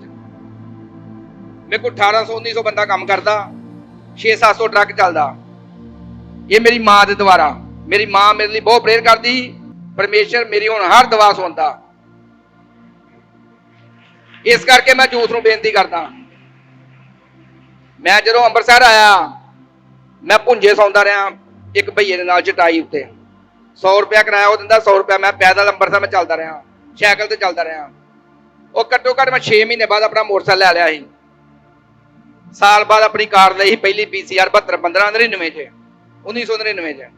ਮੇਰੇ ਕੋਲ 1800-1900 ਬੰਦਾ ਕੰਮ ਕਰਦਾ, 600-700 ਟਰੱਕ ਚੱਲਦਾ। ਇਹ ਮੇਰੀ ਮਾਂ ਦੇ ਦੁਆਰਾ। ਮੇਰੀ ਮਾਂ ਮੇਰੇ ਲਈ ਬਹੁਤ ਪ੍ਰੇਅਰ ਕਰਦੀ। ਪਰਮੇਸ਼ਰ ਮੇਰੀ ਹੁਣ ਹਰ ਦੁਆ ਸੁਣਦਾ। ਇਸ ਕਰਕੇ ਮੈਂ ਯੂਥ ਨੂੰ ਬੇਨਤੀ ਕਰਦਾ। ਮੈਂ ਜਦੋਂ ਅੰਮ੍ਰਿਤਸਰ ਆਇਆ, ਮੈਂ ਭੁੰਜੇ ਸੌਂਦਾ ਰਿਹਾ ਇੱਕ ਭਈਏ ਦੇ ਨਾਲ ਚਟਾਈ ਉੱਤੇ। 100 ਰੁਪਇਆ ਕਿਰਾਇਆ ਉਹ ਦਿੰਦਾ, 100 ਰੁਪਇਆ ਮੈਂ ਪੈਦਲ ਅੰਮ੍ਰਿਤਸਰ ਮੈਂ ਚੱਲਦਾ ਰਿਹਾ, ਸਾਈਕਲ ਤੇ ਚੱਲਦਾ ਰਿਹਾ। ਉਹ ਘੱਟੋ ਘੱਟ ਮੈਂ 6 ਮਹੀਨੇ ਬਾਅਦ ਆਪਣਾ ਮੋਟਰਸਾਈਕਲ ਲੈ ਲਿਆ ਸੀ। ਸਾਲ ਬਾਅਦ ਆਪਣੀ ਕਾਰ ਲਈ ਸੀ, ਪਹਿਲੀ PCR 721599 ਚ 1999 ਚ।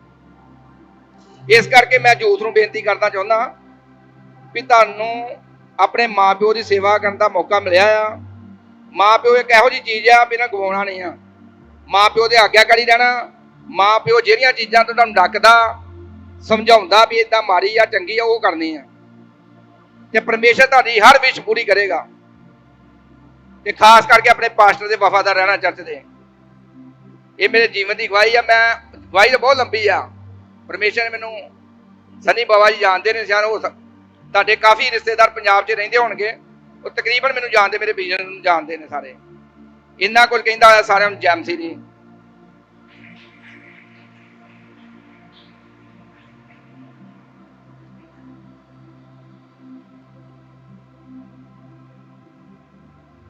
ਇਸ ਕਰਕੇ ਮੈਂ ਯੂਥ ਨੂੰ ਬੇਨਤੀ ਕਰਨਾ ਚਾਹੁੰਦਾ ਵੀ ਤੁਹਾਨੂੰ ਆਪਣੇ ਮਾਂ ਪਿਓ ਦੀ ਸੇਵਾ ਕਰਨ ਦਾ ਮੌਕਾ ਮਿਲਿਆ ਆ। ਮਾਂ ਪਿਓ ਇੱਕ ਇਹੋ ਜਿਹੀ ਚੀਜ਼ ਆ ਵੀ ਨਾ ਗਵਾਉਣਾ ਨਹੀਂ ਆ। ਮਾਂ ਪਿਓ ਦੇ ਆਗਿਆਕਾਰੀ ਰਹਿਣਾ। ਮਾਂ ਪਿਓ ਜਿਹੜੀਆਂ ਚੀਜ਼ਾਂ ਤੋਂ ਤੁਹਾਨੂੰ ਡੱਕਦਾ, ਸਮਝਾਉਂਦਾ ਵੀ ਇਦਾਂ ਮਾੜੀ ਆ ਚੰਗੀ ਆ, ਉਹ ਕਰਨੀ ਆ। ਤੇ ਪਰਮੇਸ਼ਰ ਤੁਹਾਡੀ ਹਰ ਵਿਸ਼ ਪੂਰੀ ਕਰੇਗਾ। ਤੇ ਖਾਸ ਕਰਕੇ ਆਪਣੇ ਪਾਸਟਰ ਦੇ ਵਫਾਦਾਰ ਰਹਿਣਾ ਚਰਚ ਦੇ। ਇਹ ਮੇਰੇ ਜੀਵਨ ਦੀ ਗਵਾਹੀ ਆ। ਮੈਂ ਗਵਾਹੀ ਤਾਂ ਬਹੁਤ ਲੰਬੀ ਆ। ਪਰਮੇਸ਼ਰ ਨੇ ਮੈਨੂੰ, ਸਨੀ ਬਾਬਾ ਜੀ ਜਾਣਦੇ ਨੇ, ਸ਼ਾਇਦ ਉਹ ਤੁਹਾਡੇ ਕਾਫੀ ਰਿਸ਼ਤੇਦਾਰ ਪੰਜਾਬ 'ਚ ਰਹਿੰਦੇ ਹੋਣਗੇ, ਉਹ ਤਕਰੀਬਨ ਮੈਨੂੰ ਜਾਣਦੇ, ਮੇਰੇ ਬਿਜ਼ਨਸ ਨੂੰ ਜਾਣਦੇ ਨੇ ਸਾਰੇ। ਇੰਨਾ ਕੁਝ ਕਹਿੰਦਾ ਹੋਇਆ ਸਾਰਿਆਂ ਨੂੰ ਜੈਮਸੀ ਦੀ।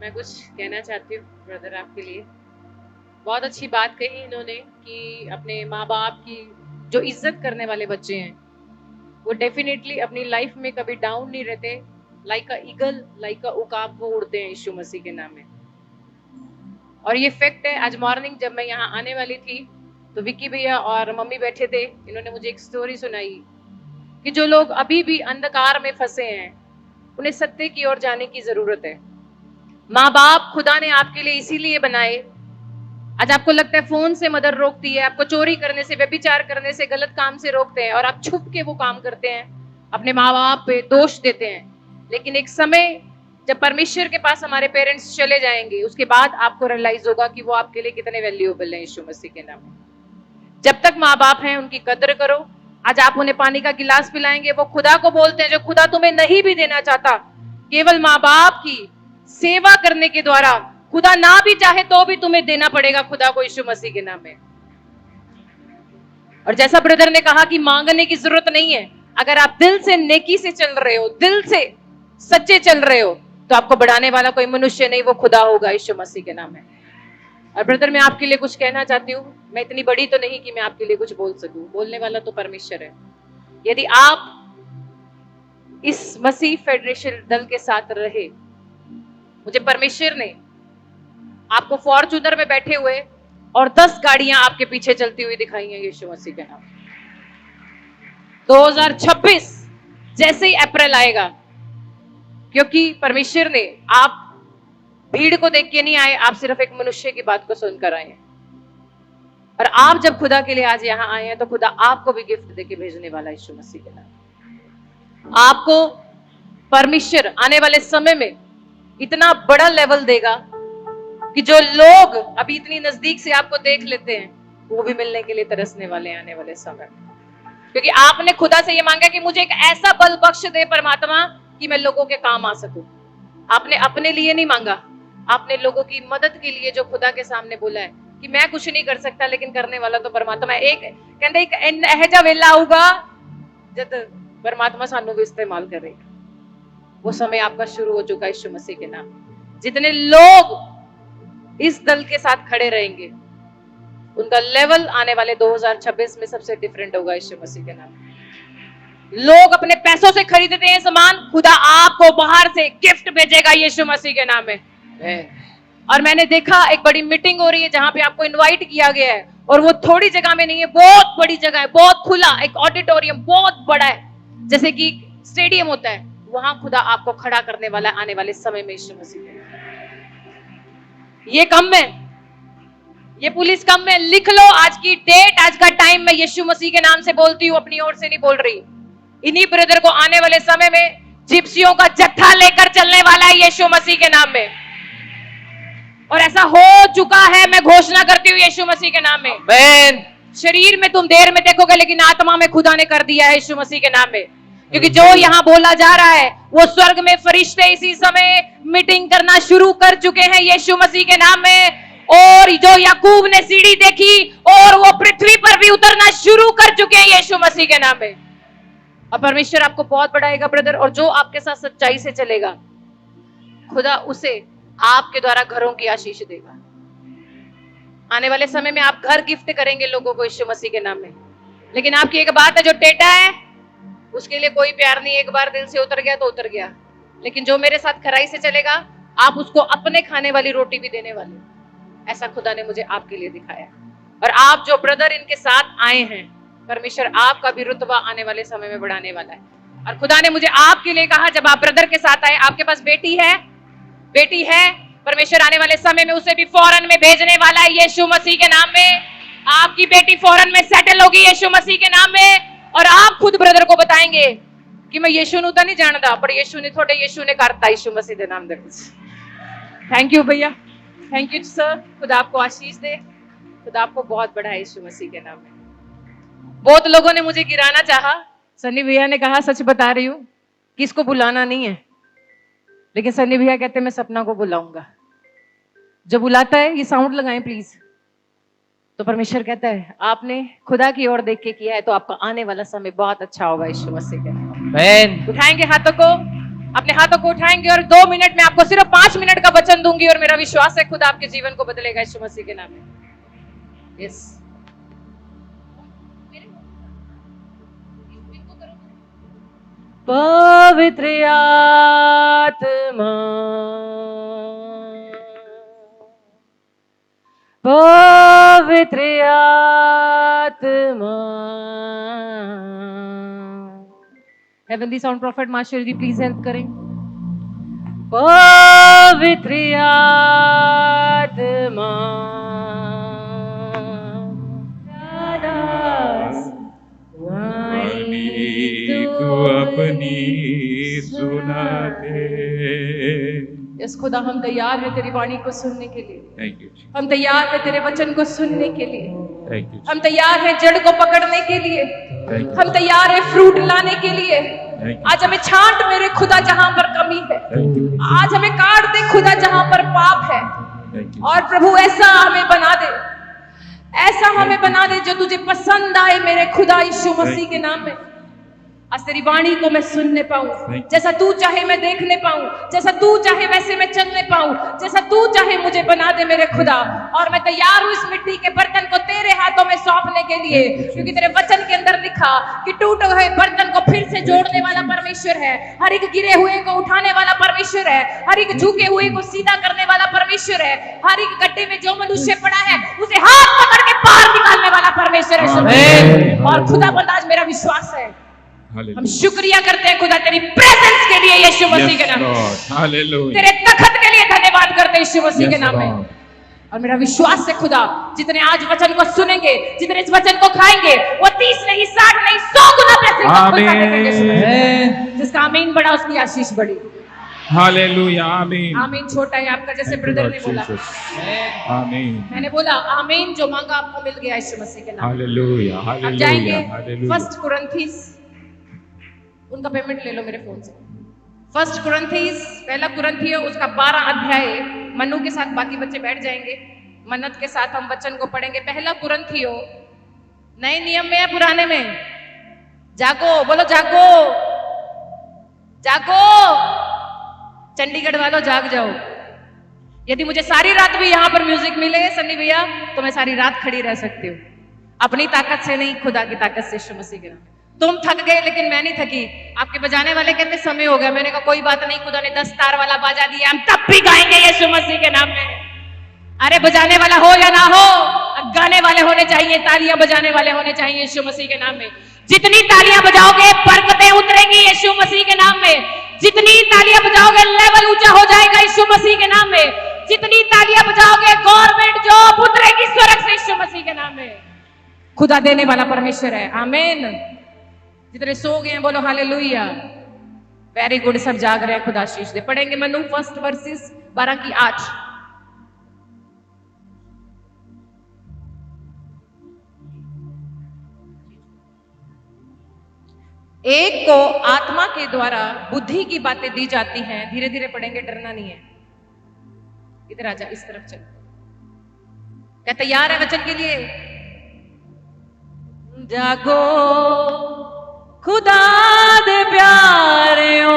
मैं कुछ कहना चाहती हूँ ब्रदर आपके लिए। बहुत अच्छी बात कही इन्होंने कि अपने माँ बाप की जो इज्जत करने वाले बच्चे हैं वो डेफिनेटली अपनी लाइफ में कभी डाउन नहीं रहते। Like a eagle, like a उकाब वो उड़ते हैं यीशु मसीह के नाम में। और ये फैक्ट है। आज मॉर्निंग जब मैं यहाँ आने वाली थी तो विक्की भैया और मम्मी बैठे थे। इन्होंने मुझे एक स्टोरी सुनाई कि जो लोग अभी भी अंधकार में फंसे हैं उन्हें सत्य की ओर जाने की जरूरत है। माँ बाप खुदा ने आपके लिए इसीलिए बनाए। आज आपको लगता है फोन से मदर रोकती है, आपको चोरी करने से, व्यभिचार करने से, गलत काम से रोकते हैं और आप छुप के वो काम करते हैं, अपने माँ बाप पे दोष देते हैं। लेकिन एक समय जब परमेश्वर के पास हमारे पेरेंट्स चले जाएंगे, उसके बाद आपको रियलाइज होगा कि वो आपके लिए कितने वैल्यूएबल हैं यीशु मसीह के नाम में। जब तक माँ बाप हैं उनकी कदर करो। आज आप उन्हें पानी का गिलास पिलाएंगे, वो खुदा को बोलते हैं जो खुदा तुम्हें नहीं भी देना चाहता। केवल माँ बाप की सेवा करने के द्वारा खुदा ना भी चाहे तो भी तुम्हें देना पड़ेगा खुदा को यीशु मसीह के नाम में। और जैसा ब्रदर ने कहा कि मांगने की जरूरत नहीं है। अगर आप दिल से नेकी से चल रहे हो, दिल से सच्चे चल रहे हो, तो आपको बढ़ाने वाला कोई मनुष्य नहीं, वो खुदा होगा यीशु मसीह के नाम है। और ब्रदर मैं आपके लिए कुछ कहना चाहती हूँ। मैं इतनी बड़ी तो नहीं कि मैं आपके लिए कुछ बोल सकूं, बोलने वाला तो परमेश्वर है। यदि आप इस मसीह फेडरेशन दल के साथ रहे, मुझे परमेश्वर ने आपको फॉर्च्यूनर में बैठे हुए और 10 गाड़ियां आपके पीछे चलती हुई दिखाई हैं यीशु मसीह के नाम। 2026 जैसे ही अप्रैल आएगा, क्योंकि परमेश्वर ने, आप भीड़ को देख के नहीं आए, आप सिर्फ एक मनुष्य की बात को सुनकर आए हैं। और आप जब खुदा के लिए आज यहां आए हैं तो खुदा आपको भी गिफ्ट देके भेजने वाला है यीशु मसीह के नाम। आपको परमेश्वर आने वाले समय में इतना बड़ा लेवल देगा कि जो लोग अभी इतनी नजदीक से आपको देख लेते हैं वो भी मिलने के लिए तरसने वाले आने वाले समय। क्योंकि आपने खुदा से ये मांगा कि मुझे एक ऐसा बल बख्श दे परमात्मा कि मैं लोगों के काम आ सकूं। आपने अपने लिए नहीं मांगा, आपने लोगों की मदद के लिए जो खुदा के सामने बोला है कि मैं कुछ नहीं कर सकता लेकिन करने वाला तो परमात्मा है। एक कहते एक ਇਹੋ ਜਿਹਾ ਵੇਲਾ ਆਊਗਾ जब परमात्मा सानू भी इस्तेमाल करेगा। वो समय आपका शुरू हो चुका है यीशु मसीह के नाम। जितने लोग इस दल के साथ खड़े रहेंगे उनका लेवल आने वाले 2026 में सबसे डिफरेंट होगा यीशु मसीह के नाम। लोग अपने पैसों से खरीदते हैं सामान, खुदा आपको बाहर से गिफ्ट भेजेगा यीशु मसीह के नाम में। और मैंने देखा एक बड़ी मीटिंग हो रही है जहां पे आपको इनवाइट किया गया है और वो थोड़ी जगह में नहीं है, बहुत बड़ी जगह है, बहुत खुला, एक ऑडिटोरियम बहुत बड़ा है, जैसे कि स्टेडियम होता है, वहां खुदा आपको खड़ा करने वाला है आने वाले समय में यीशु मसीह के। ये कम में, ये पुलिस कम में लिख लो, आज की डेट, आज का टाइम मैं यीशु मसीह के नाम से बोलती हूँ, अपनी ओर से नहीं बोल रही। इन्हीं ब्रदर को आने वाले समय में जिप्सियों का जत्था लेकर चलने वाला है यीशु मसीह के नाम में, और ऐसा हो चुका है। मैं घोषणा करती हूँ यीशु मसीह के नाम में। आमीन। शरीर में तुम देर में देखोगे, लेकिन आत्मा में खुदा ने कर दिया है यीशु मसीह के नाम में। क्योंकि जो यहाँ बोला जा रहा है वो स्वर्ग में फरिश्ते इसी समय मीटिंग करना शुरू कर चुके हैं यीशु मसीह के नाम में। और जो याकूब ने सीढ़ी देखी और वो पृथ्वी पर भी उतरना शुरू कर चुके हैं यीशु मसीह के नाम में। और परमेश्वर आपको बहुत बढ़ाएगा ब्रदर, और जो आपके साथ सच्चाई से चलेगा खुदा उसे आपके द्वारा घरों की आशीष देगा। आने वाले समय में आप घर गिफ्ट करेंगे लोगों को यीशु मसीह के नाम में। लेकिन आपकी एक बात है, जो टेटा है उसके लिए कोई प्यार नहीं, एक बार दिल से उतर गया तो उतर गया। लेकिन जो मेरे साथ खराई से चलेगा, आप उसको अपने खाने वाली रोटी भी देने वाले। ऐसा खुदा ने मुझे आपके लिए दिखाया। और आप जो ब्रदर इनके साथ आए हैं, परमेश्वर आपका भी रुतबा आने वाले समय में बढ़ाने वाला है। और खुदा ने मुझे आपके लिए कहा, जब आप ब्रदर के साथ आए, आपके पास बेटी है, बेटी है, परमेश्वर आने वाले समय में उसे भी फौरन में भेजने वाला है यीशु मसीह के नाम में। आपकी बेटी फौरन में सेटल होगी यीशु मसीह के नाम में। और आप खुद ब्रदर को बताएंगे कि मैं यीशु नु तो नहीं जानता, पर यीशु ने थोड़े यीशु ने करता यीशु मसीह के नाम दे। थैंक यू भैया, थैंक यू सर। खुदा आपको आशीष दे, खुदा आपको बहुत बढ़ाए यीशु मसीह के नाम में। बहुत लोगों ने मुझे गिराना चाहा, सन्नी भैया ने कहा सच बता रही हूँ कि इसको बुलाना नहीं है, लेकिन सन्नी भैया कहते मैं सपना को बुलाऊंगा। जो बुलाता है ये साउंड लगाएं प्लीज। तो परमेश्वर कहता है आपने खुदा की ओर देख के किया है, तो आपका आने वाला समय बहुत अच्छा होगा यीशु मसीह के नाम में। उठाएंगे हाथों को, अपने हाथों को उठाएंगे, और 2 मिनट में आपको सिर्फ 5 मिनट का वचन दूंगी, और मेरा विश्वास है खुदा आपके जीवन को बदलेगा यीशु मसीह के नाम में। यस, पवित्र आत्मा, पवित्र आत्मा। Heavenly sound prophet master ji please help करें। पवित्र आत्मा, तू अपनी सुना दे। यस खुदा, हम तैयार हैं तेरी वाणी को सुनने के लिए। Thank you. हम तैयार हैं तेरे वचन को सुनने के लिए। Thank you. हम तैयार हैं जड़ को पकड़ने के लिए। हम तैयार हैं फ्रूट लाने के लिए। आज हमें छांट मेरे खुदा जहां पर कमी है, आज हमें काट दे खुदा जहां पर पाप है, और प्रभु ऐसा हमें बना दे, ऐसा हमें बना दे जो तुझे पसंद आए मेरे खुदा यीशु मसीह के नाम में। आज तेरी वाणी को मैं सुनने पाऊं, जैसा तू चाहे मैं देखने पाऊं, जैसा तू चाहे वैसे मैं चलने पाऊं, जैसा तू चाहे मुझे बना दे मेरे खुदा। और मैं तैयार हूं इस मिट्टी के बर्तन को तेरे हाथों में सौंपने के लिए, क्योंकि तेरे वचन के अंदर लिखा कि टूटे हुए बर्तन को फिर से जोड़ने वाला परमेश्वर है, हर एक गिरे हुए को उठाने वाला परमेश्वर है, हर एक झुके हुए को सीधा करने वाला परमेश्वर है, हर एक गड्ढे में जो मनुष्य पड़ा है उसे हाथ पकड़ के बाहर निकालने वाला परमेश्वर है। और खुदा पर आज मेरा विश्वास है। हम शुक्रिया करते हैं खुदा तेरी प्रेजेंस के लिए यीशु मसीह के नाम में, तेरे तखत के लिए धन्यवाद करते हैं यीशु मसीह के नाम में। और मेरा विश्वास है खुदा, जितने आज वचन को सुनेंगे, जितने इस वचन को खाएंगे, वो 30 नहीं 60 नहीं 100 गुना प्रेजेंस। जिसका आमीन बड़ा उसकी आशीष बड़ी। हालेलुया, आमीन। आमीन छोटा है आपका, जैसे ब्रदर ने बोला। आमीन। मैंने बोला आमीन, जो मांगा आपको मिल गया यीशु मसीह के नाम में। हालेलुया, आप जाएंगे हालेलुया। 1 कुरिन्थियों, उनका पेमेंट ले लो मेरे फोन से। 1 कुरिन्थियों, पहला कुरिन्थियों उसका 12 अध्याय। मनु के साथ बाकी बच्चे बैठ जाएंगे, मन्नत के साथ हम वचन को पढ़ेंगे। पहला कुरिन्थियों, नए नियम में है पुराने में? जागो, बोलो जागो, जागो, चंडीगढ़ वालों जाग जाओ। यदि मुझे सारी रात भी यहाँ पर म्यूजिक मिले सन्नी भैया, तो मैं सारी रात खड़ी रह सकती हूँ, अपनी ताकत से नहीं, खुदा की ताकत से यीशु मसीह के नाम। तुम थक गए लेकिन मैं नहीं थकी। आपके बजाने वाले कहते समय हो गया, मैंने कहा कोई बात नहीं, खुदा ने 10 तार वाला बाजा दिया, हम तब भी गाएंगे यीशु मसीह के नाम में। अरे बजाने वाला हो या ना हो, गाने वाले होने चाहिए, तालियां बजाने वाले होने चाहिए यीशु मसीह के नाम में। जितनी तालियां बजाओगे बरकतें उतरेंगी यीशु मसीह के नाम में। जितनी तालियां बजाओगे लेवल ऊंचा हो जाएगा यीशु मसीह के नाम में। जितनी तालियां बजाओगे गवर्नमेंट जॉब उतरेगी स्वर्ग से यीशु मसीह के नाम में। खुदा देने वाला परमेश्वर है। आमीन। जितने सो गए हैं बोलो हालेलुया। Very good. सब जाग रहे हैं, खुदा आशीष दे। पढ़ेंगे मनु 1 वर्सेस 12 की 8। एक को आत्मा के द्वारा बुद्धि की बातें दी जाती हैं। धीरे धीरे पढ़ेंगे, डरना नहीं है। इधर आजा, इस तरफ चल। क्या तैयार है वचन के लिए? जागो खुदा दे प्यारेओ,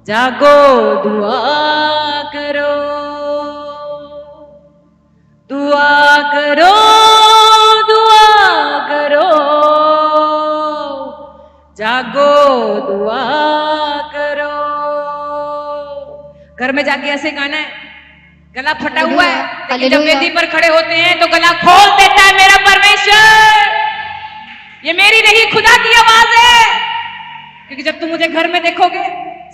जागो दुआ करो, दुआ करो, दुआ करो, जागो दुआ करो। घर में जाके ऐसे गाना है, गला फटा हुआ है, लेकिन जब वेदी पर खड़े होते हैं तो गला खोल देता है मेरा परमेश्वर। ये मेरी नहीं, खुदा की आवाज है। क्योंकि जब तुम मुझे घर में देखोगे,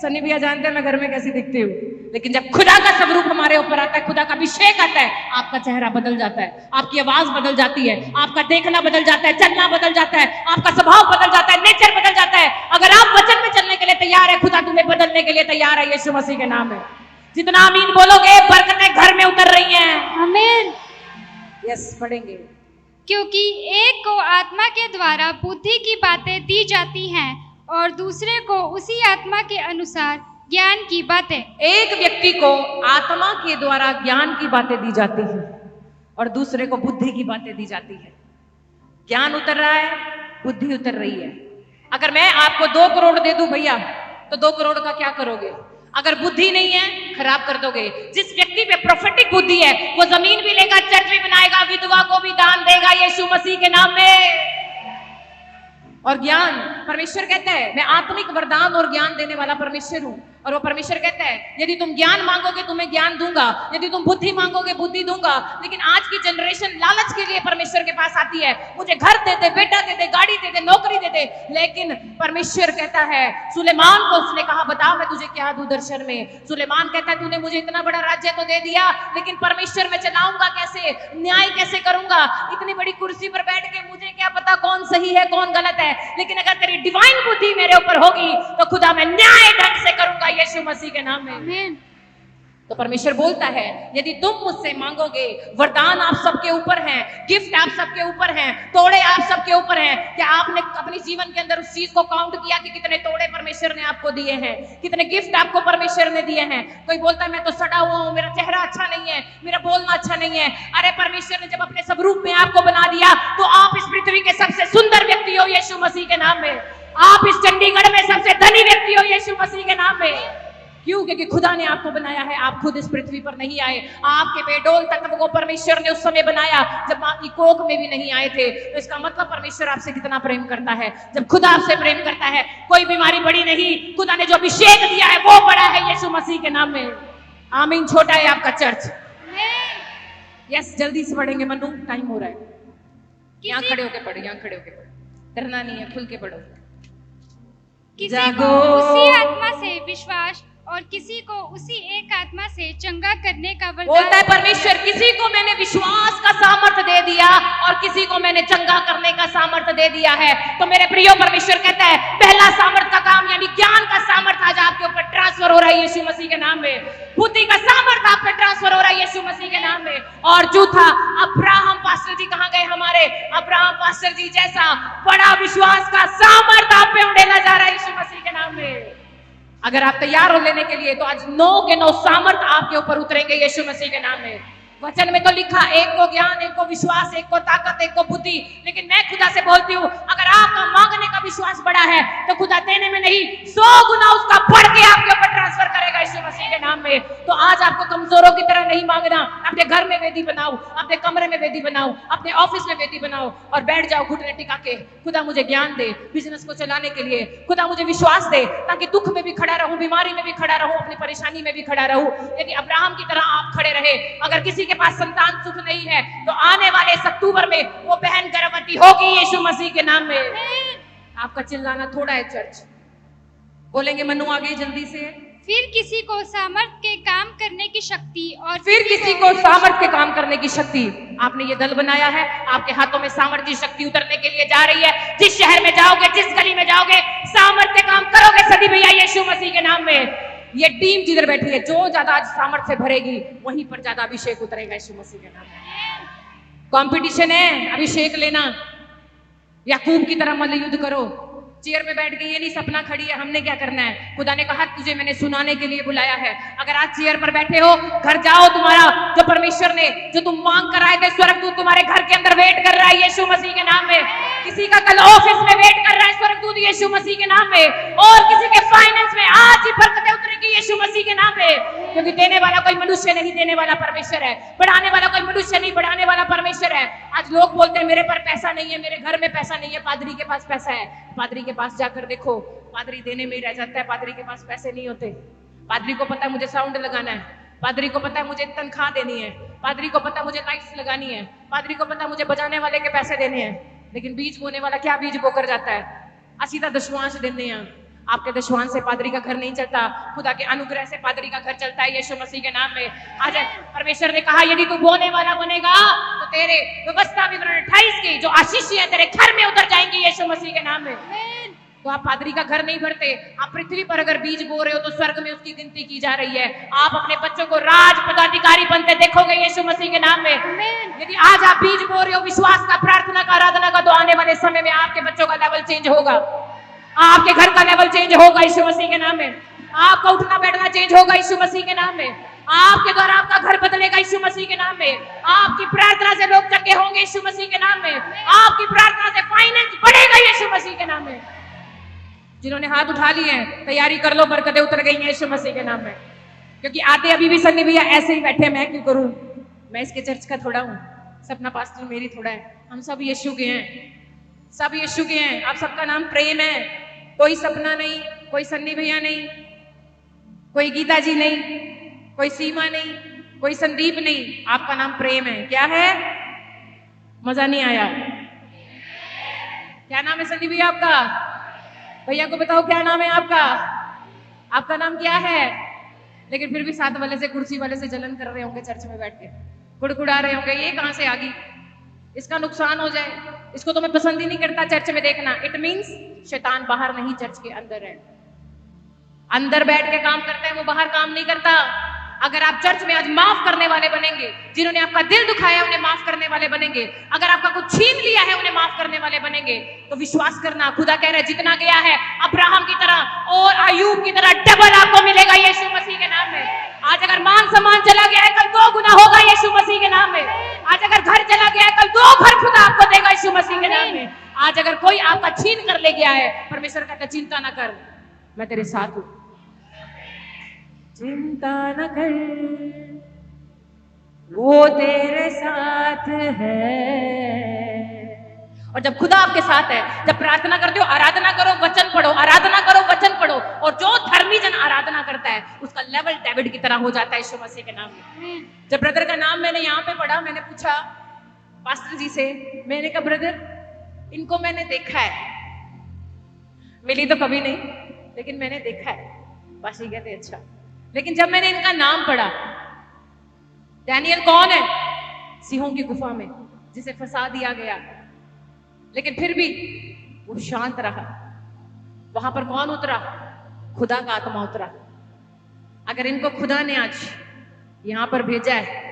सनी भैया जानते हैं मैं घर में कैसी दिखती हूँ, लेकिन जब खुदा का स्वरूप हमारे ऊपर आता है, खुदा का अभिषेक आता है, आपका चेहरा बदल जाता है, आपकी आवाज बदल जाती है, आपका देखना बदल जाता है, चलना बदल जाता है, आपका स्वभाव बदल जाता है, नेचर बदल जाता है। अगर आप वचन में चलने के लिए तैयार है, खुदा तुम्हें बदलने के लिए तैयार है यीशु मसीह के नाम में। जितना आमीन बोलोगे बरकतें घर में उतर रही हैं। आमीन। यस, पढ़ेंगे। क्योंकि एक को आत्मा के द्वारा बुद्धि की बातें दी जाती हैं और दूसरे को उसी आत्मा के अनुसार ज्ञान की बातें। एक व्यक्ति को आत्मा के द्वारा ज्ञान की बातें दी जाती है और दूसरे को बुद्धि की बातें दी जाती है। ज्ञान उतर रहा है, बुद्धि उतर रही है। अगर मैं आपको 2 करोड़ दे दूं भैया, तो 2 करोड़ का क्या करोगे? अगर बुद्धि नहीं है, खराब कर दोगे। जिस व्यक्ति पे प्रोफेटिक बुद्धि है, वो जमीन भी लेगा, चर्च भी बनाएगा, विधवा को भी दान देगा यीशु मसीह के नाम में। और ज्ञान, परमेश्वर कहता है मैं आत्मिक वरदान और ज्ञान देने वाला परमेश्वर हूं। और वो परमेश्वर कहता है यदि तुम ज्ञान मांगोगे तुम्हें ज्ञान दूंगा, यदि तुम बुद्धि मांगोगे बुद्धि दूंगा। लेकिन आज की जनरेशन लालच के लिए परमेश्वर के पास आती है, मुझे घर दे दे, बेटा दे दे, गाड़ी दे दे, नौकरी दे दे। लेकिन परमेश्वर कहता है, सुलेमान को उसने कहा बता मैं तुझे क्या दूं दर्शन में। सुलेमान कहता है तूने मुझे इतना बड़ा राज्य तो दे दिया, लेकिन परमेश्वर मैं चलाऊंगा कैसे, न्याय कैसे करूंगा? इतनी बड़ी कुर्सी पर बैठ के मुझे क्या पता कौन सही है कौन गलत है। लेकिन अगर तेरी डिवाइन बुद्धि मेरे ऊपर होगी तो खुदा मैं न्याय ढंग से करूंगा यीशु मसीह के नाम में। आमीन। तो परमेश्वर बोलता है यदि तुम मुझसे मांगोगे, वरदान आप सबके ऊपर हैं, गिफ्ट आप सबके ऊपर हैं, तोड़े आप सबके ऊपर हैं। क्या आपने अपने जीवन के अंदर उस चीज को काउंट किया कि कितने तोड़े परमेश्वर ने आपको दिए हैं, कितने गिफ्ट आपको परमेश्वर ने दिए हैं? कोई बोलता है मैं तो सड़ा हुआ हूं, मेरा चेहरा अच्छा नहीं है, मेरा बोलना अच्छा नहीं है। अरे परमेश्वर ने जब अपने स्वरूप में आपको बना दिया तो आप इस पृथ्वी के सबसे सुंदर व्यक्ति हो यीशु मसीह के नाम में। आप इस चंडीगढ़ में सबसे धनी व्यक्ति हो यीशु मसीह के नाम में। क्यों? क्योंकि खुदा ने आपको बनाया है। आप खुद इस पृथ्वी पर नहीं आए, आपके बेडोल तत्व को परमेश्वर ने उस समय बनाया जब मां की कोख में भी नहीं आए थे। तो इसका मतलब परमेश्वर आपसे कितना प्रेम करता है। जब खुदा आपसे प्रेम करता है, कोई बीमारी बड़ी नहीं, खुदा ने जो अभिषेक दिया है वो बड़ा है यीशु मसीह के नाम में। आमीन। छोटा है आपका चर्च। यस, जल्दी से पढ़ेंगे मनु, टाइम हो रहा है। यहाँ खड़े होके पढ़ो, यहाँ खड़े होके पढ़ो, डरना नहीं है, खुल के पढ़ो। किसी को उसी आत्मा से विश्वास और किसी को उसी एक आत्मा से चंगा करने का वरदान। बोलता है परमेश्वर किसी को मैंने विश्वास का सामर्थ्य दे दिया और किसी को मैंने चंगा करने का सामर्थ्य दे दिया है। तो मेरे प्रियो परमेश्वर कहता है पहला सामर्थ्य का काम यानी ज्ञान का सामर्थ्य आज आपके ऊपर ट्रांसफर हो रहा है यीशु मसीह के नाम में। बुद्धि का सामर्थ्य आप पे ट्रांसफर हो रहा है यीशु मसीह के नाम में। और चौथा, अब्राहम पास्टर जी कहाँ गए हमारे? अब्राहम पास्टर जी जैसा बड़ा विश्वास का सामर्थ्य आप पे उड़ेला जा रहा है यीशु मसीह के नाम में। अगर आप तैयार हो लेने के लिए तो आज 9 के 9 सामर्थ्य आपके ऊपर उतरेंगे यीशु मसीह के नाम में। वचन में तो लिखा एक को ज्ञान, एक को विश्वास, एक को ताकत, एक को बुद्धि। लेकिन मैं खुदा से बोलती हूँ अगर आपका मांगने का विश्वास बड़ा है तो खुदा देने में नहीं 100 गुना उसका बढ़ के आपके ऊपर ट्रांसफर करेगा यीशु मसीह के नाम में। में। तो आज आपको कमजोरों की तरह नहीं मांगना, अपने घर में वेदी बनाओ, अपने कमरे में वेदी बनाओ, अपने ऑफिस में वेदी बनाओ और बैठ जाओ घुटने टिका के। खुदा मुझे ज्ञान दे बिजनेस को चलाने के लिए, खुदा मुझे विश्वास दे ताकि दुख में भी खड़ा रहूं, बीमारी में भी खड़ा रहूं, अपनी परेशानी में भी खड़ा रहूं। यदि अब्राहम की तरह आप खड़े रहे, अगर किसी के पास संतान सुख नहीं है तो आने वाले इस अक्टूबर में वो बहन गर्भवती होगी यीशु मसीह के नाम में। आपका चिल्लाना थोड़ा है चर्च, बोलेंगे मनु आगे जल्दी से। फिर किसी को सामर्थ के काम करने की शक्ति और फिर किसी को सामर्थ के काम करने की शक्ति। आपने ये दल बनाया है, आपके हाथों में सामर्थ की शक्ति उतरने के लिए जा रही है। जिस शहर में जाओगे, जिस गली में जाओगे, सामर्थ के काम करोगे सदी भैया यीशु मसीह के नाम में। ये टीम जिधर बैठी है, जो ज्यादा आज सामर्थ से भरेगी वहीं पर ज्यादा अभिषेक उतरेगा यीशु मसीह के नाम में। कंपटीशन है, अभिषेक लेना। याकूब की तरह मल्ल युद्ध करो। चेयर में बैठ गई ये नहीं सपना खड़ी है, हमने क्या करना है। खुदा ने कहा तुझे मैंने सुनाने के लिए बुलाया है। अगर आज चेयर पर बैठे हो, घर जाओ, तुम्हारा जो परमेश्वर ने जो तुम मांग कर आए थे, स्वर्गदूत तुम्हारे घर के अंदर वेट कर रहा है यीशु मसीह के नाम में। किसी का कल ऑफिस में वेट कर रहा है स्वर्गदूत यीशु मसीह के नाम में, और किसी के फाइनेंस में आज ही बरकतें उतरेंगी यीशु मसीह के नाम में। क्योंकि देने वाला कोई मनुष्य नहीं, देने वाला परमेश्वर है। बढ़ाने वाला कोई मनुष्य नहीं, बढ़ाने वाला परमेश्वर है। आज लोग बोलते हैं मेरे पर पैसा नहीं है, मेरे घर में पैसा नहीं है, पादरी के पास पैसा है। पादरी के पास जाकर देखो, पादरी देने में ही रह जाता है, पादरी के पास पैसे नहीं होते। पादरी को पता है मुझे साउंड लगाना है, पादरी को पता है मुझे तनख्वाह देनी है, पादरी को पता है मुझे लाइट्स लगानी है, पादरी को पता है मुझे बजाने वाले के पैसे देने हैं। लेकिन बीज बोने वाला क्या बीज बोकर जाता है? असीधा दशवांश देने हैं। आपके दशवांश से पादरी का घर नहीं चलता, खुदा के अनुग्रह से पादरी का घर चलता है यीशु मसीह के नाम में। आज परमेश्वर ने कहा यदि तू बोने वाला बनेगा तो तेरे व्यवस्था विवरण 28 की जो आशीष है तेरे घर में उतर जाएंगी यीशु मसीह के नाम में। तो आप पादरी का घर नहीं भरते, आप पृथ्वी पर अगर बीज बो रहे हो तो स्वर्ग में उसकी गिनती की जा रही है। आप अपने बच्चों को राज पदाधिकारी बनते देखोगे यीशु मसीह के नाम में। यदि आज आप बीज बो रहे हो विश्वास का, प्रार्थना का, आराधना का, तो आने वाले समय में आपके बच्चों का लेवल चेंज होगा, आपके घर का लेवल चेंज होगा यीशु मसीह के नाम में। आपका उठना बैठना चेंज होगा यीशु मसीह के नाम में। आपके द्वारा आपका घर बदलेगा यीशु मसीह के नाम में। आपकी प्रार्थना से लोग चंगे होंगे यीशु मसीह के नाम में। आपकी प्रार्थना से फाइनेंस बढ़ेगा यीशु मसीह के नाम में। जिन्होंने हाथ उठा लिए हैं तैयारी कर लो, बरकतें उतर गई हैं यीशु मसीह के नाम में। क्योंकि आते अभी भी सन्नी भैया ऐसे ही बैठे, मैं क्यों करूं, मैं इसके चर्च का थोड़ा हूं, सपना पास्टर मेरी थोड़ा है। हम सब यीशु के हैं, सब यीशु के हैं। आप सबका नाम प्रेम है, कोई सपना नहीं, कोई सन्नी भैया नहीं, कोई गीता जी नहीं, कोई सीमा नहीं, कोई संदीप नहीं, आपका नाम प्रेम है। क्या है? मजा नहीं आया? क्या नाम है संदीप भैया आपका? भैया को बताओ क्या नाम है आपका? आपका नाम क्या है? लेकिन फिर भी साथ वाले से, कुर्सी वाले से जलन कर रहे होंगे चर्च में बैठ के, कुड़कुड़ा रहे होंगे ये कहां से आ गई, इसका नुकसान हो जाए, इसको तो मैं पसंद ही नहीं करता चर्च में देखना। इट मींस शैतान बाहर नहीं, चर्च के अंदर है। अंदर बैठ के काम करता है, वो बाहर काम नहीं करता। अगर आप चर्च में आज माफ करने वाले बनेंगे, जिन्होंने आपका दिल दुखाया उन्हें माफ करने वाले बनेंगे, अगर आपका कुछ छीन लिया है उन्हें माफ करने वाले बनेंगे, तो विश्वास करना खुदा कह रहा है जितना गया है अब्राहम की तरह और अय्यूब की तरह डबल आपको मिलेगा यीशु मसीह के नाम में। आज अगर मान सम्मान चला गया है कल 2 गुना होगा यीशु मसीह के नाम में। आज अगर घर चला गया है कल 2 घर खुदा आपको देगा यीशु मसीह के नाम में। आज अगर कोई आपका छीन कर ले गया है, परमेश्वर कहता चिंता ना कर, मैं तेरे साथ हूं, चिंता न कर, वो तेरे साथ है। और जब खुदा आपके साथ है, जब प्रार्थना करते हो, आराधना करो, वचन पढ़ो, आराधना करो, वचन पढ़ो, और जो धर्मी जन आराधना करता है उसका लेवल डेविड की तरह हो जाता है यीशु मसीह के नाम में। जब ब्रदर का नाम मैंने यहाँ पे पढ़ा, मैंने पूछा पास्टर जी से, मैंने कहा ब्रदर इनको मैंने देखा है, मिली तो कभी नहीं लेकिन मैंने देखा है। पास्टर कहते अच्छा, लेकिन जब मैंने इनका नाम पढ़ा, डैनियल कौन है? सिंहों की गुफा में जिसे फंसा दिया गया, लेकिन फिर भी वो शांत रहा। वहां पर कौन उतरा? खुदा का आत्मा उतरा। अगर इनको खुदा ने आज यहां पर भेजा है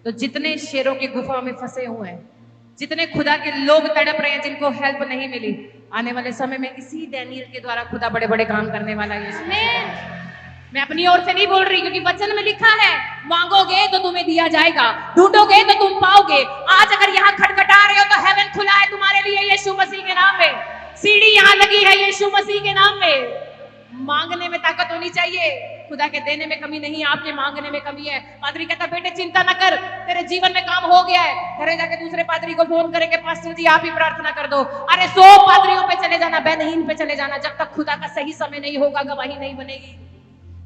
तो जितने शेरों की गुफा में फंसे हुए हैं, जितने खुदा के लोग तड़प रहे हैं, जिनको हेल्प नहीं मिली, आने वाले समय में इसी डैनियल के द्वारा खुदा बड़े बड़े काम करने वाला है। मैं अपनी ओर से नहीं बोल रही, क्योंकि वचन में लिखा है मांगोगे तो तुम्हें दिया जाएगा, ढूंढोगे तो तुम पाओगे। आज अगर यहाँ खटखटा रहे हो तो हेवन खुला है तुम्हारे लिए यीशु मसीह के नाम में। सीढ़ी यहाँ लगी है यीशु मसीह के नाम में। मांगने में ताकत होनी चाहिए, खुदा के देने में कमी नहीं है, आपके मांगने में कमी है। पादरी कहता बेटे चिंता ना कर, तेरे जीवन में काम हो गया है। घरे जाके दूसरे पादरी को फोन करेंगे, पास्टर जी आप ही प्रार्थना कर दो। अरे 100 पादरियों पे चले जाना, बहनहीन पे चले जाना, जब तक खुदा का सही समय नहीं होगा गवाही नहीं बनेगी।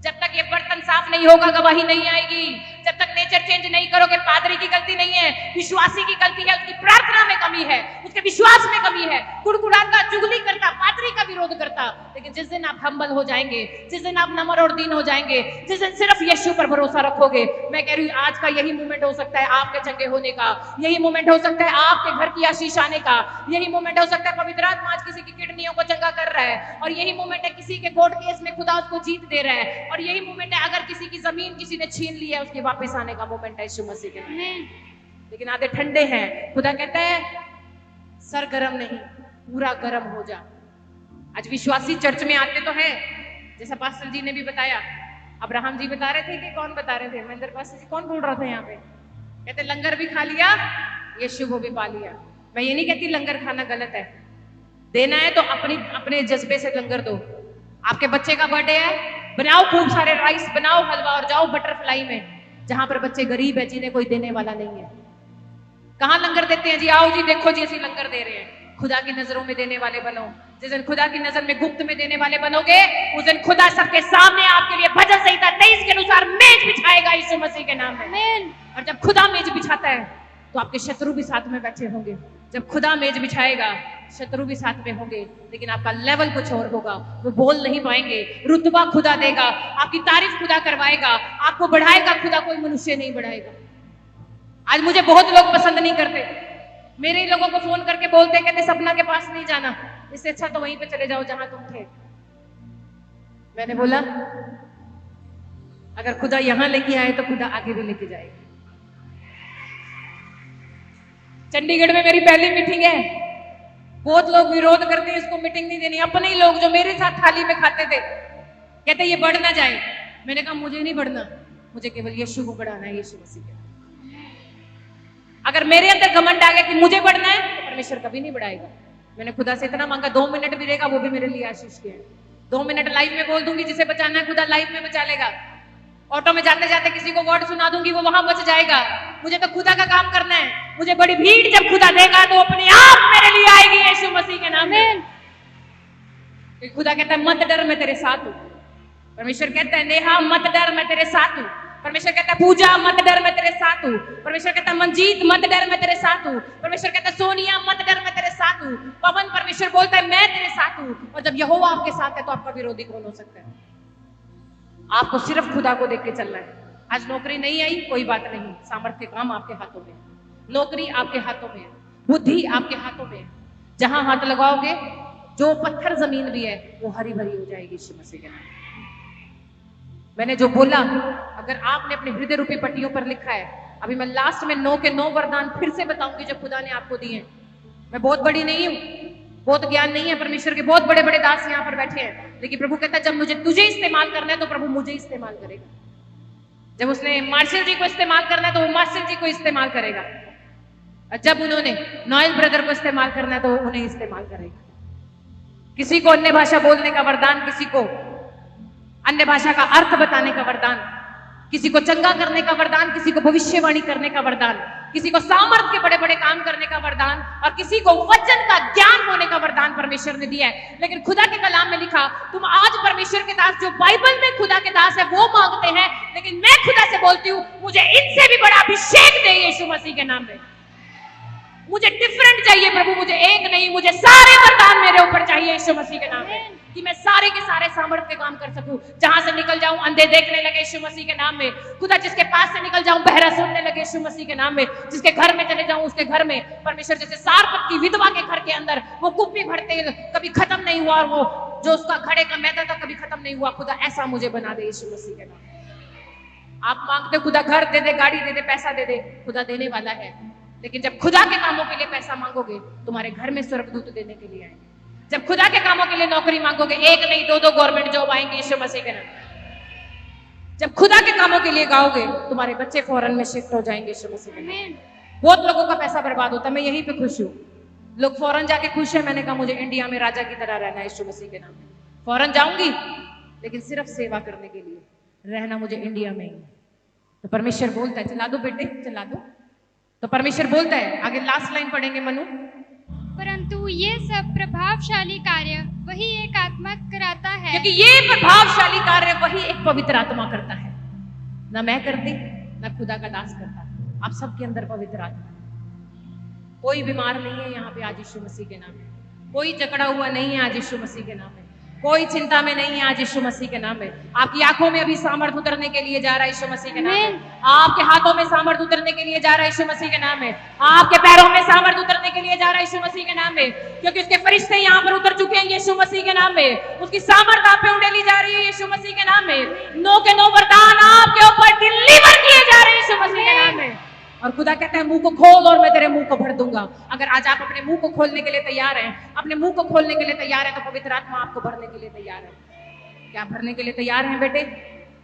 जब तक ये बर्तन साफ नहीं होगा गवाही नहीं आएगी। जब तक नेचर चेंज नहीं करोगे, पादरी की गलती नहीं है, विश्वासी की गलती है, उसकी प्रार्थना में कमी है, उसके विश्वास में कमी है। कुड़कुड़ाता, चुगली करता, पादरी का विरोध करता। लेकिन जिस दिन आप हम्बल हो जाएंगे, जिस दिन आप नम्र और दीन हो जाएंगे, जिस दिन सिर्फ यीशु पर भरोसा रखोगे, मैं कह रही हूँ आज का यही मोमेंट हो सकता है आपके चंगे होने का, यही मोमेंट हो सकता है आपके घर की आशीष आने का, यही मोमेंट हो सकता है पवित्र आत्मा आज किसी की किडनियों को चंगा कर रहा है, और यही मोमेंट है किसी के कोर्ट केस में खुदा उसको जीत दे रहा है, और यही मोमेंट है अगर किसी की जमीन किसी ने छीन ली है उसके वापस आने का मोमेंट है यीशु मसीह के नाम। लेकिन आधे ठंडे हैं। खुदा कहता है सर गरम नहीं, पूरा गरम हो जा। आज विश्वासी चर्च में आते तो है, जैसा पास्टर जी ने भी बताया, अब्राहम जी बता रहे थे कि कौन बता रहे थे, महेंद्र पास्टर जी कौन बोल रहा था यहाँ पे, कहते लंगर भी खा लिया, यीशु को भी पा लिया। मैं ये नहीं कहती लंगर खाना गलत है, देना है तो अपने जज्बे से लंगर दो। आपके बच्चे का बर्थडे है, बनाओ खूब सारे राइस, बनाओ हलवा और जाओ बटरफ्लाई में जहां पर बच्चे गरीब है, जिन्हें कोई देने वाला नहीं है। कहां लंगर देते हैं जी, आओ जी देखो जी ਅਸੀਂ लंगर दे रहे हैं। खुदा की नजरों में देने वाले बनो। जिस दिन खुदा की नजर में गुप्त में देने वाले बनोगे, उस दिन खुदा सबके सामने आपके लिए भजन संहिता 23 के अनुसार मेज बिछाएगा यीशु मसीह के नाम में। और जब खुदा मेज बिछाता है तो आपके शत्रु भी साथ में बैठे होंगे। जब खुदा मेज बिछाएगा शत्रु भी साथ में होंगे, लेकिन आपका लेवल कुछ और होगा, वो बोल नहीं पाएंगे। रुतबा खुदा देगा, आपकी तारीफ खुदा करवाएगा, आपको बढ़ाएगा खुदा, कोई मनुष्य नहीं बढ़ाएगा। आज मुझे बहुत लोग पसंद नहीं करते, मेरे ही लोगों को फोन करके बोलते कहते सपना के पास नहीं जाना, इससे अच्छा तो वहीं पे चले जाओ जहां तुम थे। मैंने बोला अगर खुदा यहां लेके आए तो खुदा आगे भी लेके जाएगा। चंडीगढ़ में मेरी पहली मीटिंग है, बहुत लोग विरोध करते हैं इसको मीटिंग नहीं देनी। अपने ही लोग जो मेरे साथ थाली में खाते थे कहते ये बढ़ ना जाए। मैंने कहा मुझे नहीं बढ़ना, मुझे केवल यीशु को बढ़ाना है, यीशु मसीह के। अगर मेरे अंदर घमंड आ गया कि मुझे बढ़ना है तो परमेश्वर कभी नहीं बढ़ाएगा। मैंने खुदा से इतना मांगा, 2 मिनट भी रहेगा वो भी मेरे लिए आशीष के है। 2 मिनट लाइव में बोल दूंगी, जिसे बचाना है खुदा लाइव में बचा लेगा। ऑटो में जाते जाते किसी को वर्ड सुना दूंगी, वो वहां बच जाएगा। मुझे तो खुदा का काम करना है। मुझे बड़ी भीड़ जब खुदा देगा तो अपने आप मेरे लिए आएगी यीशु मसीह के नाम में। खुदा कहता है मत डर, मैं तेरे साथ हूं। परमेश्वर कहता है नेहा मत डर, मैं तेरे साथ हूं। परमेश्वर कहता है पूजा मत डर, मैं तेरे साथ हूं। परमेश्वर कहता है मंजीत मत डर, मैं तेरे साथ हूं। परमेश्वर कहता है सोनिया मत डर, मैं तेरे साथ हूं। पवन परमेश्वर बोलता है मैं तेरे साथ हूं। और जब यहोवा आपके साथ है तो आपका विरोधी कौन हो सकता है? आपको सिर्फ खुदा को देख के चलना है। आज नौकरी नहीं आई कोई बात नहीं, सामर्थ्य काम आपके हाथों में, नौकरी आपके हाथों में, बुद्धि आपके हाथों में। जहां हाथ लगाओगे जो पत्थर जमीन भी है वो हरी भरी हो जाएगी यीशु मसीह के नाम। मैंने जो बोला अगर आपने अपने हृदय रूपी पट्टियों पर लिखा है, अभी मैं लास्ट में 9 के 9 वरदान फिर से बताऊंगी जो खुदा ने आपको दिए। मैं बहुत बड़ी नहीं हूं, बहुत ज्ञान नहीं है, परमेश्वर के बहुत बड़े बड़े दास यहाँ पर बैठे हैं, लेकिन प्रभु कहता है जब मुझे तुझे इस्तेमाल करना है तो प्रभु मुझे इस्तेमाल करेगा। जब उसने मार्शल जी को इस्तेमाल करना है तो वो मार्शल जी को इस्तेमाल करेगा, और जब उन्होंने नॉयल ब्रदर को इस्तेमाल करना है तो उन्हें इस्तेमाल करेगा। किसी को अन्य भाषा बोलने का वरदान, किसी को अन्य भाषा का अर्थ बताने का वरदान, किसी को चंगा करने का वरदान, किसी को भविष्यवाणी करने का वरदान, किसी को सामर्थ के बड़े बड़े काम करने का वरदान, और किसी को वचन का ज्ञान होने का वरदान परमेश्वर ने दिया है। लेकिन खुदा के कलाम में लिखा तुम आज परमेश्वर के दास जो बाइबल में खुदा के दास है वो मांगते हैं, लेकिन मैं खुदा से बोलती हूँ मुझे इनसे भी बड़ा अभिषेक दे यीशु मसीह के नाम में। मुझे डिफरेंट चाहिए प्रभु, मुझे एक नहीं, मुझे सारे वरदान मेरे ऊपर चाहिए यीशु मसीह के नाम में, कि मैं सारे के सारे सामर्थ के काम कर सकूं। जहां से निकल जाऊं अंधे देखने लगे यीशु मसीह के नाम में। खुदा जिसके पास से निकल जाऊं बहरा सुनने लगे यीशु मसीह के नाम में। जिसके घर में चले जाऊं उसके घर में परमेश्वर जैसे सारपत की विधवा के घर के अंदर वो कुप्पी भरते कभी खत्म नहीं हुआ, और वो जो उसका घड़े का मैदा था कभी खत्म नहीं हुआ। खुदा ऐसा मुझे बना दे यीशु मसीह के नाम। आप मांगते खुदा घर दे दे, गाड़ी दे दे, पैसा दे दे, खुदा देने वाला है। लेकिन जब खुदा के कामों के लिए पैसा मांगोगे तुम्हारे घर में स्वर्गदूत देने के लिए आएंगे। जब खुदा के कामों के लिए नौकरी मांगोगे, एक नहीं 2-2 गवर्नमेंट जॉब आएंगे यीशु मसीह के नाम। जब खुदा के कामों के लिए गाओगे तुम्हारे बच्चे फॉरेन में शिफ्ट हो जाएंगे यीशु मसीह के नाम। बहुत लोगों का पैसा बर्बाद होता है, मैं यहीं पे खुश हूँ। लोग फॉरेन जाके खुश है, मैंने कहा मुझे इंडिया में राजा की तरह रहना है यीशु मसीह के नाम। फॉरेन जाऊंगी लेकिन सिर्फ सेवा करने के लिए, रहना मुझे इंडिया में ही। तो परमेश्वर बोलता है चला दो बेटे, चला दो। तो परमेश्वर बोलता है, आगे लास्ट लाइन पढ़ेंगे मनु, परंतु ये सब प्रभावशाली कार्य वही एक आत्मा कराता है, क्योंकि ये प्रभावशाली कार्य वही एक पवित्र आत्मा करता है। ना मैं करती, ना खुदा का दास करता। आप सबके अंदर पवित्र आत्मा है। कोई बीमार नहीं है यहाँ पे आज यीशु मसीह के नाम में, कोई जकड़ा हुआ नहीं है आज यीशु मसीह के नाम में, कोई चिंता में नहीं है आज यीशु मसीह के नाम में। आपकी आंखों में अभी सामर्थ उतरने के लिए जा रहा है यीशु मसीह के नाम में। आपके हाथों में सामर्थ उतरने के लिए जा रहा है यीशु मसीह के नाम में। आपके पैरों में सामर्थ उतरने के लिए जा रहा है यीशु मसीह के नाम में, क्योंकि उसके फरिश्ते यहाँ पर उतर चुके हैं यीशु मसीह के नाम में। उसकी सामर्थ आप पे उड़ेली जा रही है यीशु मसीह के नाम में। नो के नो वरदान आपके ऊपर डिलीवर किए जा रहे हैं यीशु मसीह के नाम में। और खुदा कहता है मुंह को खोल और मैं तेरे मुंह को भर दूंगा। अगर आज आप अपने मुंह को खोलने के लिए तैयार हैं, अपने मुंह को खोलने के लिए तैयार हैं, तो पवित्र आत्मा आपको भरने के लिए तैयार है। क्या भरने के लिए तैयार हैं बेटे?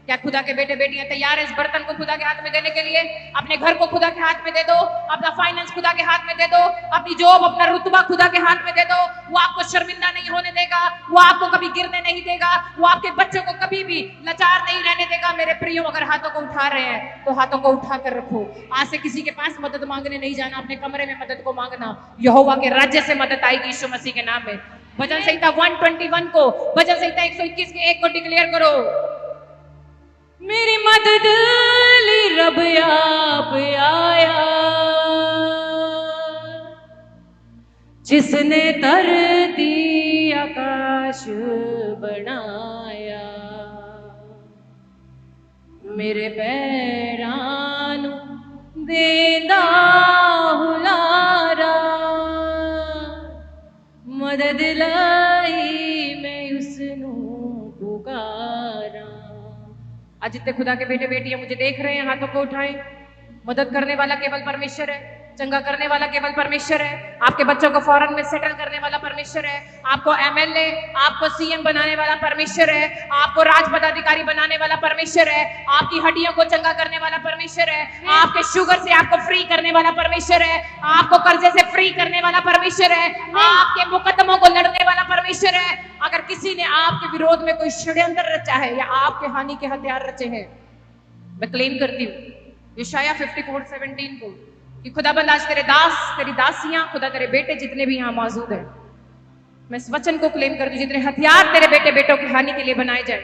क्या खुदा के बेटे बेटियां तैयार हैं इस बर्तन को खुदा के हाथ में देने के लिए? अपने घर को खुदा के हाथ में दे दो, अपना फाइनेंस खुदा के हाथ में दे दो, अपनी जॉब, अपना रुतबा खुदा के हाथ में दे दो। वो आपको शर्मिंदा नहीं होने देगा, वो आपको कभी गिरने नहीं देगा, वो आपके बच्चों को कभी भी लाचार नहीं रहने देगा। मेरे प्रियो, अगर हाथों को उठा रहे हैं तो हाथों को उठा कर रखो। आज से किसी के पास मदद मांगने नहीं जाना, अपने कमरे में मदद को मांगना। यहोवा के राज्य से मदद आएगी यीशु मसीह के नाम में। भजन संहिता 121 को, भजन संहिता 121 के 1 को डिक्लेयर करो, मेरी मदद ली रब आप आया, जिसने धरती आकाश बनाया, मेरे पैरां नू देंदा हुलारा, मदद लाई मैं उसनू पुकारा। आज जितने खुदा के बेटे बेटियां मुझे देख रहे हैं, हाथों को उठाएं। मदद करने वाला केवल परमेश्वर है, चंगा करने वाला केवल परमेश्वर है, आपके बच्चों को फॉरेन में सेटल करने वाला परमेश्वर है, आपको एमएलए, आपको सीएम बनाने वाला परमेश्वर है, आपको राज पदाधिकारी बनाने वाला परमेश्वर है, आपकी हड्डियों को चंगा करने वाला परमेश्वर है, आपके शुगर से आपको फ्री करने वाला परमेश्वर है, आपको कर्जे से फ्री करने वाला परमेश्वर है, आपके मुकदमों को लड़ने वाला परमेश्वर है। अगर किसी ने आपके विरोध में कोई षड्यंत्र रचा है या आपके हानि के हथियार रचे हैं, मैं क्लेम करती हूँ यशाया 54:17 को कि खुदाबंद आज तेरे दास, तेरी दासियां, खुदा तेरे बेटे जितने भी यहाँ मौजूद हैं, मैं इस वचन को क्लेम करती हूँ, जितने हथियार तेरे बेटे बेटों की हानि के लिए बनाए जाए,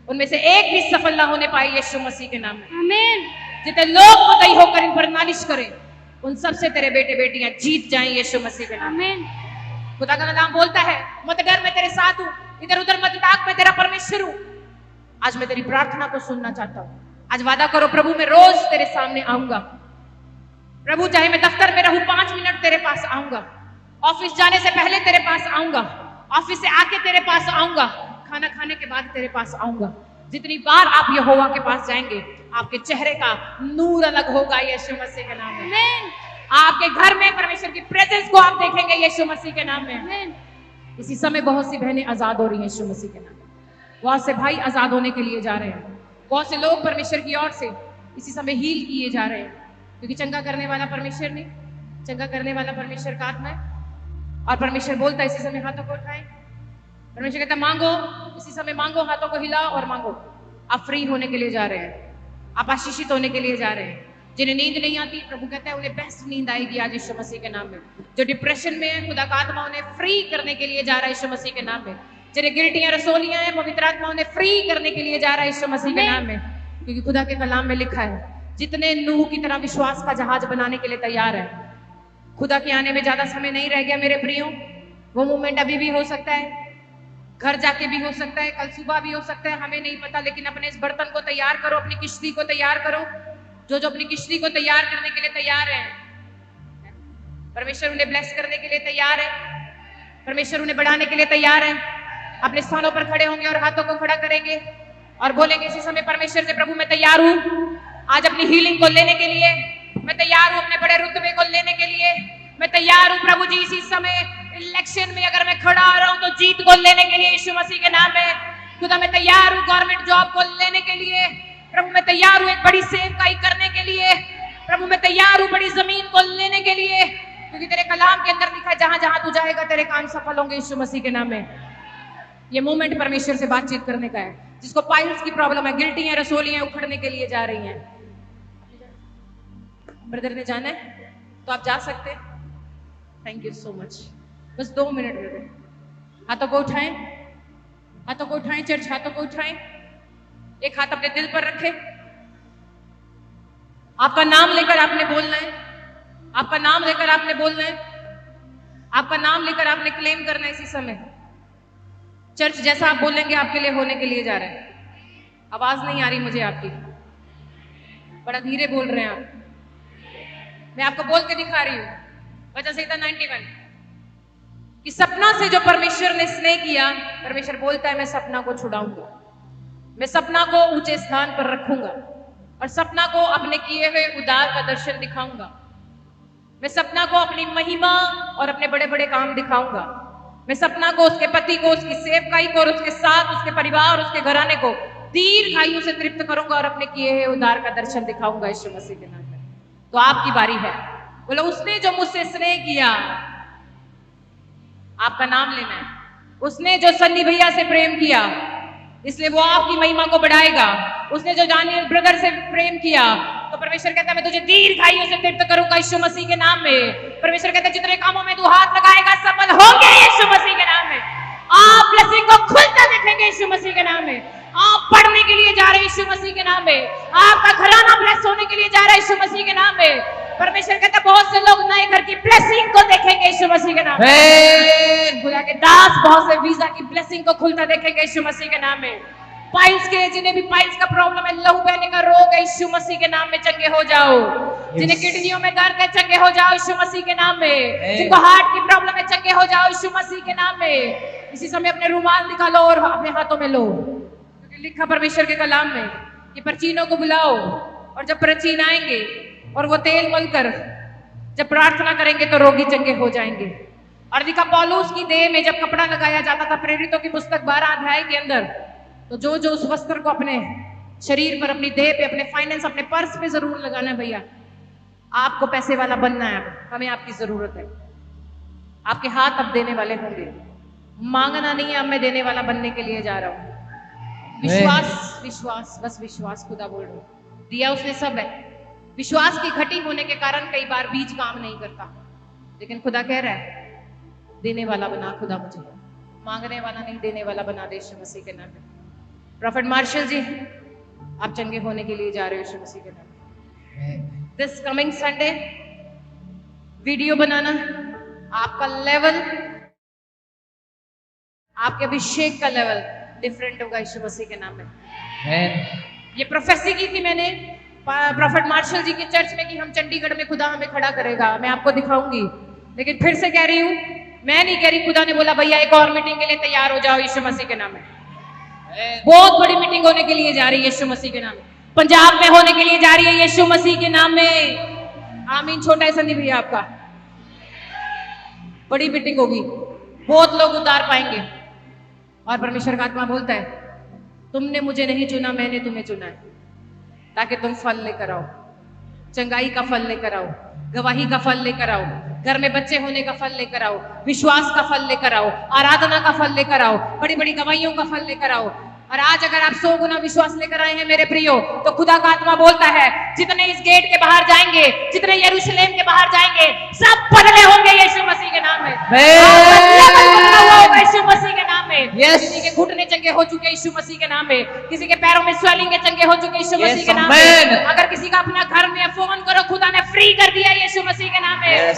उनमें से एक भी सफल ना होने पाए यीशु मसीह के नाम में। आमीन। जितने लोग मुद्दई होकर इन पर नालिश करें, उन सबसे तेरे बेटे बेटियां जीत जाएं यीशु मसीह के नाम में। आमीन। खुदा का नाम बोलता है, मत डर, मैं तेरे साथ हूँ, इधर उधर मत ताक, मैं तेरा परमेश्वर हूँ। आज मैं तेरी प्रार्थना को सुनना चाहता हूँ। आज वादा करो, प्रभु मैं रोज तेरे सामने आऊंगा। प्रभु चाहे मैं दफ्तर में रहूं, 5 मिनट तेरे पास आऊंगा, ऑफिस जाने से पहले तेरे पास आऊंगा, ऑफिस से आके तेरे पास आऊंगा, खाना खाने के बाद तेरे पास आऊंगा। जितनी बार आप यहोवा के पास जाएंगे, आपके चेहरे का नूर अलग होगा यीशु मसीह के नाम में। आपके घर में परमेश्वर की प्रेजेंस को आप देखेंगे यीशु मसीह के नाम में। इसी समय बहुत सी बहनें आजाद हो रही हैं यीशु मसीह के नाम में, बहुत से भाई आजाद होने के लिए जा रहे हैं, बहुत से लोग परमेश्वर की ओर से इसी समय हील किए जा रहे हैं, क्योंकि चंगा करने वाला परमेश्वर नहीं, चंगा करने वाला परमेश्वर का आत्मा है। और परमेश्वर बोलता है इसी समय हाथों को उठाएं। परमेश्वर कहता है मांगो, इसी समय मांगो, हाथों को हिलाओ और मांगो। आप फ्री होने के लिए जा रहे हैं, आप आशीषित होने के लिए जा रहे हैं। जिन्हें नींद नहीं आती, प्रभु कहता है उन्हें बेस्ट नींद आएगी आज यीशु मसीह के नाम में। जो डिप्रेशन में है, खुदा का आत्मा उन्हें फ्री करने के लिए जा रहा है यीशु मसीह के नाम में। जिन्हें गिल्टियां रसोलियां हैं, पवित्र आत्मा उन्हें फ्री करने के लिए जा रहा है यीशु मसीह के नाम में। क्योंकि खुदा के कलाम में लिखा है, जितने नूह की तरह विश्वास का जहाज बनाने के लिए तैयार है, खुदा के आने में ज्यादा समय नहीं रह गया मेरे प्रियो। वो मूवमेंट अभी भी हो सकता है, घर जाके भी हो सकता है, कल सुबह भी हो सकता है, हमें नहीं पता। लेकिन अपने इस बर्तन को तैयार करो, अपनी किश्ती को तैयार करो। जो जो अपनी किश्ती को तैयार करने के लिए तैयार है, परमेश्वर उन्हें ब्लेस करने के लिए तैयार है, परमेश्वर उन्हें बढ़ाने के लिए तैयार है। अपने स्थानों पर खड़े होंगे और हाथों को खड़ा करेंगे और बोलेंगे इसी समय परमेश्वर से, प्रभु मैं तैयार हूँ आज अपनी हीलिंग को लेने के लिए, मैं तैयार हूँ अपने बड़े रुतबे को लेने के लिए, मैं तैयार हूँ प्रभु जी इसी समय इलेक्शन में अगर मैं खड़ा आ रहा हूँ तो जीत को लेने के लिए यीशु मसीह के नाम में। खुदा मैं तैयार हूँ गवर्नमेंट जॉब को लेने के लिए, प्रभु मैं तैयार हूँ एक बड़ी सेवकाई करने के लिए, प्रभु मैं तैयार हूँ बड़ी जमीन को लेने के लिए, क्योंकि तेरे कलाम के अंदर लिखा है जहां जहां तू जाएगा तेरे काम सफल होंगे यीशु मसीह के नाम में। ये मोमेंट परमेश्वर से बातचीत करने का है। जिसको पाइल्स की प्रॉब्लम है, गिल्टी है, रसोलियां उखड़ने के लिए जा रही हैं। ब्रदर ने जाना है तो आप जा सकते हैं। Thank you so much. बस 2 मिनट ब्रदर। हाथों को उठाएं, हाथों को उठाएं, चर्च हाथों को उठाएं। एक हाथ अपने दिल पर रखें। आपका नाम लेकर आपने बोलना है, आपका नाम लेकर आपने बोलना है, आपका नाम लेकर आपने क्लेम करना है इसी समय। चर्च जैसा आप बोलेंगे आपके लिए होने के लिए जा रहा है। आवाज नहीं आ रही मुझे आपकी, बड़ा धीरे बोल रहे हैं आप। मैं आपको बोल के दिखा रही हूं वजह संहिता 91 कि सपना से जो परमेश्वर ने स्नेह किया, परमेश्वर बोलता है मैं सपना को छुड़ाऊंगा, मैं सपना को ऊंचे स्थान पर रखूंगा और सपना को अपने किए हुए उद्धार का दर्शन दिखाऊंगा। मैं सपना को अपनी महिमा और अपने बड़े बड़े काम दिखाऊंगा। मैं सपना को, उसके पति को, उसकी सेवकाई को और उसके साथ उसके परिवार और उसके घराने को दीर्घायु से तृप्त करूंगा और अपने किए हुए उद्धार का दर्शन दिखाऊंगा यीशु मसीह के नाम में। तो आपकी बारी है। बोलो उसने जो मुझसे स्नेह किया, आपका नाम लेना है। उसने जो सन्नी भैया से प्रेम किया, इसलिए वो आपकी महिमा को बढ़ाएगा। उसने जो जानियल ब्रदर से प्रेम किया, तो परमेश्वर कहता है मैं तुझे दीर्घायु से तृप्त करूंगा यीशु मसीह के नाम में। परमेश्वर कहता है जितने कामों में तू हाथ लगाएगा सफल होंगे यीशु मसीह के नाम में। आप ब्लेसिंग को खुलता देखेंगे यीशु मसीह के नाम में। आप पढ़ने के लिए जा रहे हैं यीशु मसीह के नाम में। आपका घराना ब्लेस होने के लिए जा रहा है यीशु मसीह के नाम में। परमेश्वर कहता है बहुत से लोग नए घर की ब्लेसिंग को देखेंगे यीशु मसीह के नाम में। खुदा के दास बहुत से वीजा की ब्लेसिंग को खुलता देखेंगे यीशु मसीह के नाम में। पाइल्स के, जिन्हें भी पाइल्स का प्रॉब्लम है, लहू बहने का रोग है, यीशु मसीह के नाम में चंगे हो जाओ। जिन्हें किडनियों में दर्द है चंगे हो जाओ यीशु मसीह के नाम में। जिनको हार्ट की प्रॉब्लम है चंगे हो जाओ यीशु मसीह के नाम में। इसी समय अपने रुमाल निकालो और अपने हाथों में लो, क्योंकि लिखा परमेश्वर के कलाम में कि परचीनों को बुलाओ और जब परचीन आएंगे और वो तेल मलकर जब प्रार्थना करेंगे तो रोगी चंगे हो जाएंगे। और लिखा पौलुस की देह में जब कपड़ा लगाया जाता था प्रेरितों की पुस्तक 12 अध्याय के अंदर, तो जो जो उस वस्त्र को अपने शरीर पर, अपनी देह पे, अपने फाइनेंस, अपने पर्स पे जरूर लगाना है। भैया आपको पैसे वाला बनना है, हमें आपकी जरूरत है। आपके हाथ अब देने वाले होंगे, मांगना नहीं है, अब मैं देने वाला बनने के लिए जा रहा हूं। विश्वास, विश्वास, बस विश्वास। खुदा बोल रहा हूं, दिया उसने सब है। विश्वास की घटी होने के कारण कई बार बीज काम नहीं करता, लेकिन खुदा कह रहा है देने वाला बना खुदा मुझे, मांगने वाला नहीं, देने वाला बना दे यीशु मसीह के नाम में। प्रॉफेट मार्शल जी आप चंगे होने के लिए जा रहे हो यीशु मसीह के नाम में। दिस कमिंग संडे वीडियो बनाना, आपका लेवल, आपके अभिषेक का लेवल डिफरेंट होगा यीशु मसीह के नाम में। ये प्रोफेसी की थी मैंने प्रॉफेट मार्शल जी की चर्च में कि हम चंडीगढ़ में खुदा हमें खड़ा करेगा, मैं आपको दिखाऊंगी। लेकिन फिर से कह रही हूं, मैं नहीं कह रही, खुदा ने बोला भैया एक और मीटिंग के लिए तैयार हो जाओ यीशु मसीह के नाम में। बहुत बड़ी मीटिंग होने के लिए जा रही है यीशु मसीह के नाम में, पंजाब में होने के लिए जा रही है यीशु मसीह के नाम में। आमीन। छोटा है संदीप भैया आपका, बड़ी मीटिंग होगी, बहुत लोग उतार पाएंगे। और परमेश्वर का आत्मा बोलता है तुमने मुझे नहीं चुना, मैंने तुम्हें चुना है ताकि तुम फल लेकर आओ, चंगाई का फल लेकर आओ, गवाही का फल लेकर आओ, घर में बच्चे होने का फल लेकर आओ, विश्वास का फल लेकर आओ, आराधना का फल लेकर आओ, बड़ी बड़ी गवाहियों का फल लेकर आओ। और आज अगर आप 100 गुना विश्वास लेकर आए हैं मेरे प्रियो, तो खुदा का आत्मा बोलता है जितने इस गेट के बाहर जाएंगे, जितने यरूशलेम के बाहर जाएंगे, सब बदले होंगे यीशु मसीह के नाम में। यीशु मसीह के नाम में। किसी के घुटने चंगे हो चुके यीशु मसीह के नाम में, किसी के पैरों में स्वेलिंग चंगे हो चुके यीशु मसीह के नाम में। अगर किसी का अपना घर में फोन करो, खुदा ने फ्री कर दिया यीशु मसीह के नाम में,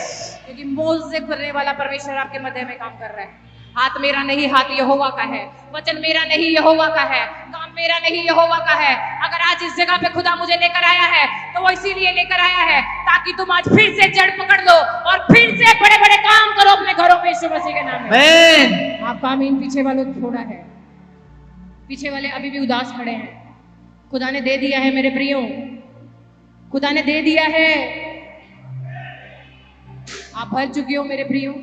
क्योंकि मोज़े करने वाला परमेश्वर आपके मध्य में काम कर रहा है। हाथ मेरा नहीं, हाथ यहोवा का है। वचन मेरा नहीं, यहोवा का है। काम मेरा नहीं, यहोवा का है। अगर आज इस जगह पे खुदा मुझे लेकर आया है तो वो इसीलिए लेकर आया है ताकि तुम आज फिर से जड़ पकड़ लो और फिर से बड़े बड़े काम करो अपने घरों में यीशु मसीह के नाम में। आपका आमीन। पीछे वालों को थोड़ा है, पीछे वाले अभी भी उदास खड़े हैं। खुदा ने दे दिया है मेरे प्रियो, खुदा ने दे दिया है। आप भर चुके हो मेरे प्रियो।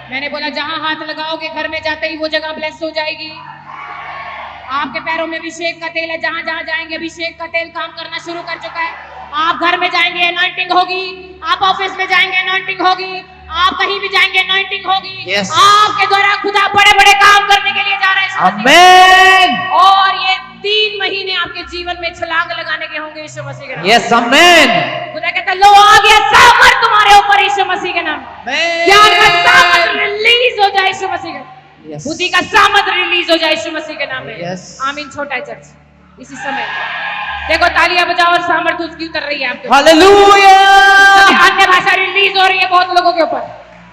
मैंने बोला जहां हाथ लगाओगे घर में जाते ही वो जगह ब्लेस हो जाएगी। आपके पैरों में अभिषेक का तेल है, जहां जहां जाएंगे अभिषेक का तेल काम करना शुरू कर चुका है। आप घर में जाएंगे अनॉइंटिंग होगी, आप ऑफिस में जाएंगे अनॉइंटिंग होगी, आप कहीं भी जाएंगे अनॉइंटिंग होगी। Yes. आपके द्वारा खुदा बड़े बड़े काम करने के लिए जा रहा है यीशु मसीह। Amen. और ये 3 महीने आपके जीवन में छलांग लगाने के होंगे यीशु मसीह के नाम। Yes, amen. खुदा कहता है लो आ गया सामर्थ तुम्हारे ऊपर यीशु मसीह के नाम। ज्ञान का सामर्थ रिलीज हो जाए यीशु मसीह के। Yes. बुद्धि का सामर्थ रिलीज हो जाए यीशु मसीह के नाम में। Yes. आमीन। छोटा है चर्च इसी समय देखो तालियां बजाओ और सामर्थ उसकी उतर रही है आपके ऊपर। Hallelujah. अन्य भाषा रिलीज हो रही है बहुत लोगों के ऊपर।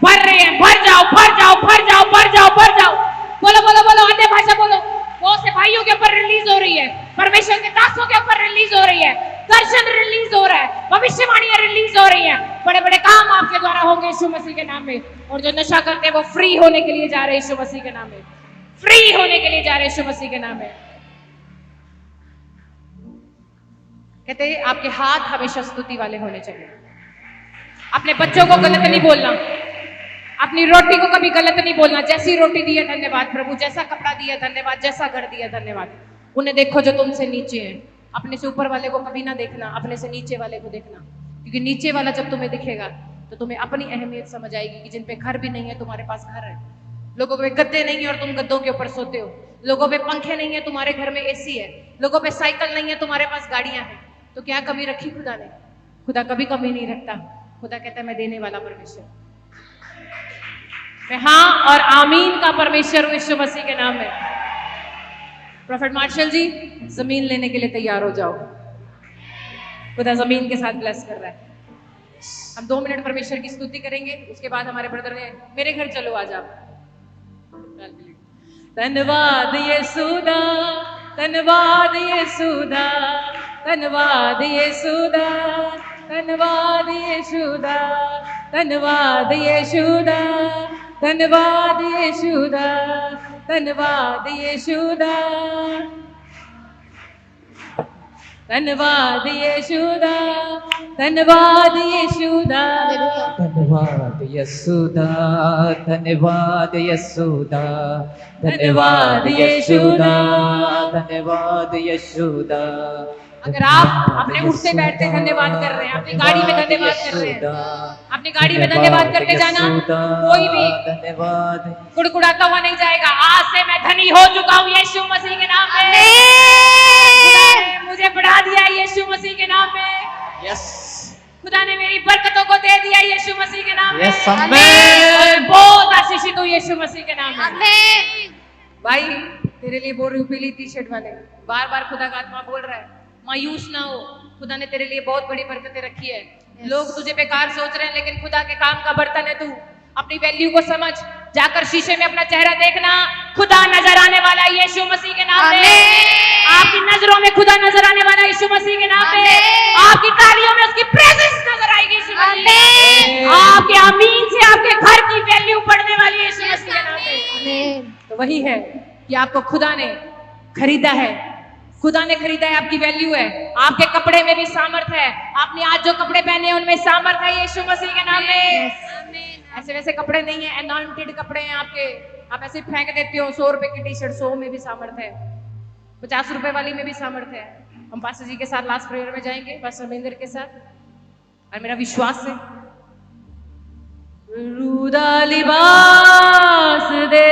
भर रहे हैं, भर जाओ भर जाओ भर जाओ भर जाओ भर जाओ। बोलो बोलो बोलो अन्य भाषा बोलो। बहुत से भाइयों के ऊपर रिलीज हो रही है, परमेश्वर के दासों के ऊपर रिलीज हो रही है, दर्शन रिलीज हो रहा है, भविष्यवाणियां रिलीज हो रही हैं। बड़े बड़े काम आपके द्वारा होंगे यीशु मसीह के नाम में। और जो नशा करते हैं वो फ्री होने के लिए जा रहे हैं यीशु मसीह के नाम में। फ्री होने के लिए जा रहे हैं यीशु मसीह के नाम में। कहते हैं आपके हाथ हमेशा स्तुति वाले होने चाहिए। अपने बच्चों को गलत नहीं बोलना, अपनी रोटी को कभी गलत नहीं बोलना। जैसी रोटी दी है धन्यवाद प्रभु, जैसा कपड़ा दिया धन्यवाद, जैसा घर दिया धन्यवाद। उन्हें देखो जो तुमसे नीचे है। अपने से ऊपर वाले को कभी ना देखना, अपने से नीचे वाले को देखना। क्योंकि नीचे वाला जब तुम्हें दिखेगा तो तुम्हें अपनी अहमियत समझ आएगी कि जिन पे घर भी नहीं है तुम्हारे पास घर है। लोगों पे गद्दे नहीं है और तुम गद्दों के ऊपर सोते हो। लोगों पे पंखे नहीं है, तुम्हारे घर में एसी है। लोगों पे साइकिल नहीं है, तुम्हारे पास गाड़ियां हैं। तो क्या कमी रखी खुदा ने? खुदा कभी कमी नहीं रखता। खुदा कहता है मैं देने वाला परमेश्वर, मैं हाँ और आमीन का परमेश्वर हूं यीशु मसीह के नाम में। प्रोफेट मार्शल जी जमीन लेने के लिए तैयार हो जाओ। खुदा जमीन के साथ ब्लेस कर रहा है। हम 2 मिनट परमेश्वर की स्तुति करेंगे, उसके बाद हमारे ब्रदर ने मेरे घर चलो आज आप। धन्यवाद यीशुदा, धन्यवाद यीशुदा, धन्यवाद यीशुदा, धन्यवाद यीशुदा, धन्यवाद यीशुदा, धन्यवाद यीशुदा, धन्यवाद यीशुदा, धन्यवाद यीशुदा, धन्यवाद यीशुदा, धन्यवाद यीशुदा, धन्यवाद यीशुदा, धन्यवाद यीशुदा, धन्यवाद यीशुदा। अगर आप अपने उठते बैठते धन्यवाद कर रहे हैं, अपनी गाड़ी में धन्यवाद कर रहे हैं, अपनी गाड़ी में धन्यवाद करके जाना। कोई भी धन्यवाद कुड़कुड़ाता हुआ नहीं जाएगा। आज से मैं धनी हो चुका हूँ यीशु मसीह के नाम में। खुदा ने मुझे बढ़ा दिया यीशु मसीह के नाम में। यस, खुदा ने मेरी बरकतों को दे दिया यीशु मसीह के नाम में। यस, आमीन। बहुत आशीषित हूँ यीशु मसीह के नाम में। आमीन। भाई तेरे लिए बोल रही हूँ पीली टी शर्ट वाले, बार बार खुदा का आत्मा बोल रहा है मायूस ना हो। खुदा ने तेरे लिए बहुत बड़ी बरकतें रखी है। लोग तुझे बेकार सोच रहे हैं, लेकिन खुदा के काम का बर्तन है तू। अपनी वैल्यू को समझ, जाकर शीशे में अपना चेहरा देखना। खुदा नजर आने वाला यीशु मसीह के नाम में। आपकी नजरों में खुदा नजर आने वाला यीशु मसीह के नाम में। आपकी तालियों में उसकी प्रेजेंस नजर आएगी यीशु मसीह। आपके आमीन से आपके घर की वैल्यू बढ़ने वाली है यीशु मसीह के नाम में। तो वही है कि आपको खुदा ने खरीदा है। खुदा ने खरीदा है, आपकी वैल्यू है। आपके कपड़े में भी सामर्थ है। आपने आज जो कपड़े पहने हैं उनमें सामर्थ है यीशु मसीह के नाम में। ऐसे वैसे कपड़े नहीं है, अनॉइंटेड कपड़े हैं आपके। आप ऐसे फेंक देते हो। 100 रुपए की टी शर्ट 100 में भी सामर्थ है, 50 रुपए वाली में भी सामर्थ है। हम पास्टर जी के साथ लास्ट प्रेयर में जाएंगे, पास्टर महेंद्र के साथ। और मेरा विश्वास है रूदा लिबास दे,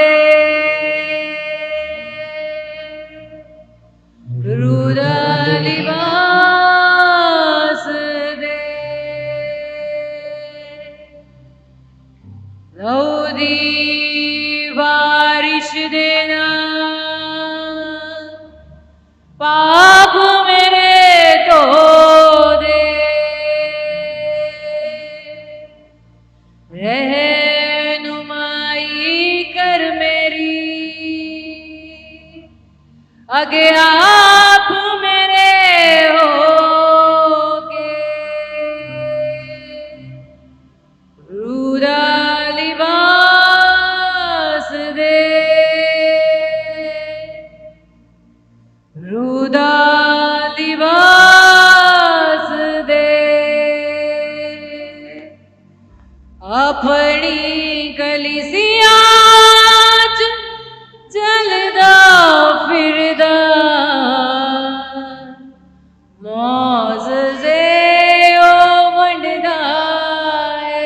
रूदा लिबास दे, रौदी बारिश देना, पाप मेरे तो दे, रहनुमाई कर मेरी, आगे आप मेरे होगे, रूदा लिबास दे, रूदा लिबास दे, अपनी कलीसिया चलदा फिरदा मौज़े ओ वंडदा है,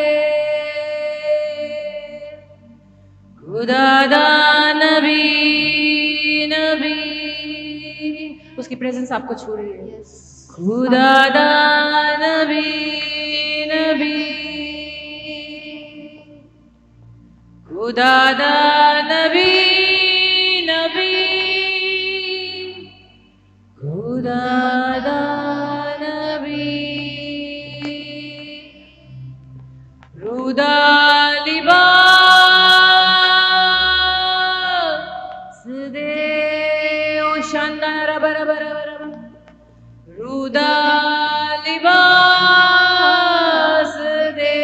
प्रेजेंस आपको छू रही है। Yes. खुदा दा नबी नबी, खुदा दा नबी नबी, खुदा दा नबी, रुदा लिबास दे, ओ शानदार रब रब रब रब, रुदा लिबास दे,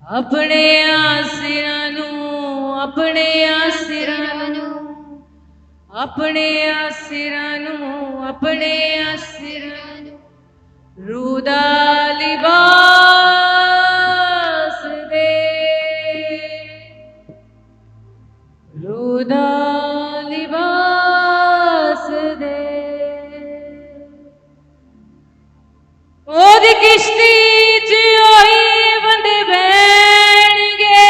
अपने आसिरां नूं, अपने आसिरां नूं, अपने आसिरां नूं, अपने आसिरां नूं, रुदा लिबास दे, रुदा लिबास दे। ओदी किश्ती च ओही बंदे बैणगे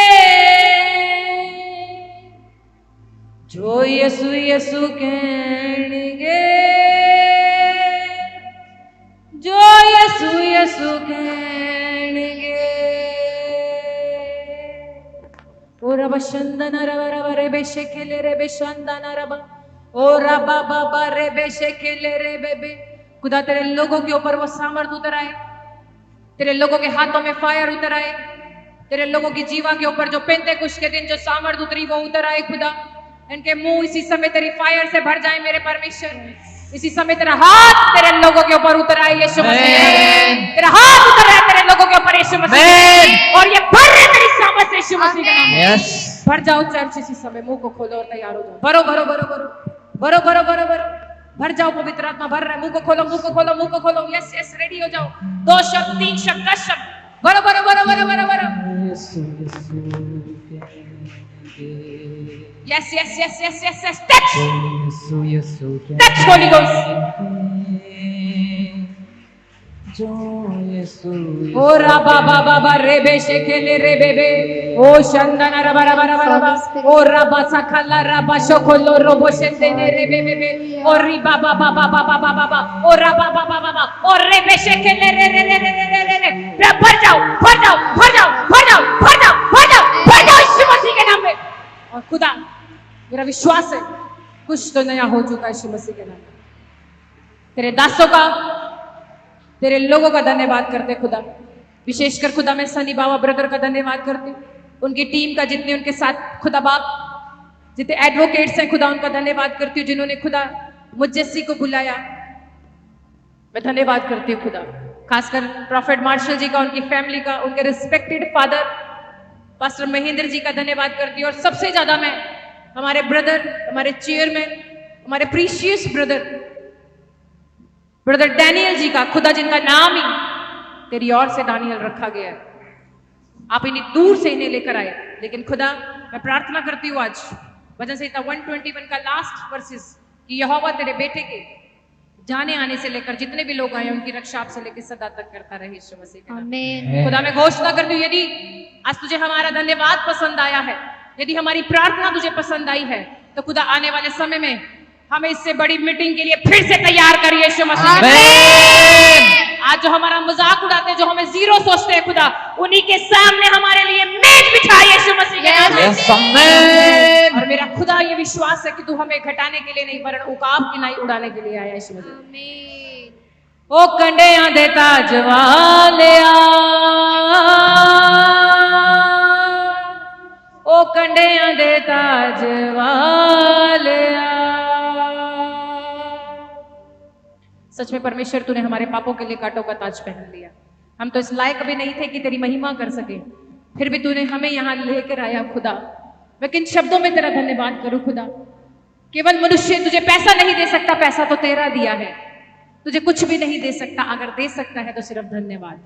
जो यसु यसु कहणगे, जो यसु यसु कहणगे। ओ रब शंदन रब रब रे बेशे खेले रे बेशंदन रब, ओ रब बाबा रे बेशे खेले रे बेबे। खुदा तेरे लोगों के ऊपर वो सामर्थ उतर आए, तेरे लोगों के हाथों में फायर उतर आए, तेरे लोगों की जीवा के ऊपर जो पेंतेकुस्त के दिन जो सामर्थ उतरी वो उतर आए। खुदा इनके मुंह इसी समय तेरी फायर से भर जाए मेरे परमेश्वर। इसी समय तेरा हाथ तेरे लोगों के ऊपर उतर आए यीशु मसीह, तेरा हाथ उतर आए तेरे लोगों के ऊपर यीशु मसीह, और ये भर रहे तेरी सामर्थ से यीशु मसीह के नाम में। भर जाओ चर्च इसी समय, मुंह को खोलो और तैयार हो जाओ। भरो भरो भरो भरो भरो भरो भरो भरो, भर जाओ पवित्र आत्मा भर रहा है। मुंह को खोलो, मुंह को खोलो, मुंह को खोलो। यस यस, रेडी हो जाओ। 2 शब्द 3 शब्द 10 शब्द, भरो भरो भरो भरो भरो भरो। Yes yes yes yes yes yes, touch touch holy ghost. ओ राबा बाबा बा रे बेशे खेले रे बेबे, ओ शंदन रबा रबा रबा रबा, ओ राबा सखला राबा शोखलो रोबो शेते रे बेबे, ओ री बाबा बाबा बाबा बाबा, ओ राबा बाबा बाबा, ओ रे बेशे खेले रे रे रे रे रे रे रे। भर जाओ भर जाओ भर जाओ भर जाओ भर जाओ भर जाओ भर जाओ यीशु मसीह के नाम में। और खुदा मेरा विश्वास है कुछ तो नया हो चुका है यीशु मसीह के नाम में। तेरे दासों का, तेरे लोगों का धन्यवाद करते खुदा। विशेषकर खुदा मैं सनी बाबा ब्रदर का धन्यवाद करती हूँ, उनकी टीम का, जितने उनके साथ खुदा बाप जितने एडवोकेट्स हैं खुदा उनका धन्यवाद करती हूँ, जिन्होंने खुदा मुजस्सी को बुलाया। मैं धन्यवाद करती हूँ खुदा, खासकर प्रॉफेट मार्शल जी का, उनकी फैमिली का, उनके respected father pastor Mahendra ji का धन्यवाद करती हूँ। और सबसे ज्यादा मैं हमारे ब्रदर, हमारे चेयरमैन, हमारे प्रीशियस ब्रदर डैनियल जी का, खुदा जिनका नाम ही तेरी ओर से दानियल रखा गया है। आप इन्हीं दूर से इन्हें लेकर आए, लेकिन खुदा मैं प्रार्थना करती हूँ आज वजन से 121 का लास्ट वर्सेस कि यहोवा तेरे बेटे के जाने आने से लेकर जितने भी लोग आए उनकी रक्षा आप से लेकर सदा तक करता रहे यीशु मसीह के नाम में। आमीन। खुदा मैं घोषणा करती हूँ, यदि आज तुझे हमारा धन्यवाद पसंद आया है, यदि हमारी प्रार्थना तुझे पसंद आई है, तो खुदा आने वाले समय में हमें इससे बड़ी मीटिंग के लिए फिर से तैयार करिए यीशु मसीह। आज जो हमारा मजाक उड़ाते, जो हमें जीरो सोचते हैं खुदा, उन्हीं के सामने हमारे लिए मेज बिछाए यीशु मसीह के नाम में। और मेरा खुदा ये विश्वास है कि तू हमें घटाने के लिए नहीं वरन उकाब की नाई उड़ाने के लिए आया यीशु मसीह। आमीन। ओ कंडियां दे ताज वालिया, ओ कंडियां दे ताज वालिया। सच में परमेश्वर तूने हमारे पापों के लिए कांटों का ताज पहन लिया। हम तो इस लायक भी नहीं थे कि तेरी महिमा कर सके, फिर भी तूने हमें यहाँ लेकर आया खुदा। मैं किन शब्दों में तेरा धन्यवाद करूं खुदा। केवल मनुष्य तुझे पैसा नहीं दे सकता, पैसा तो तेरा दिया है। तुझे कुछ भी नहीं दे सकता, अगर दे सकता है तो सिर्फ धन्यवाद।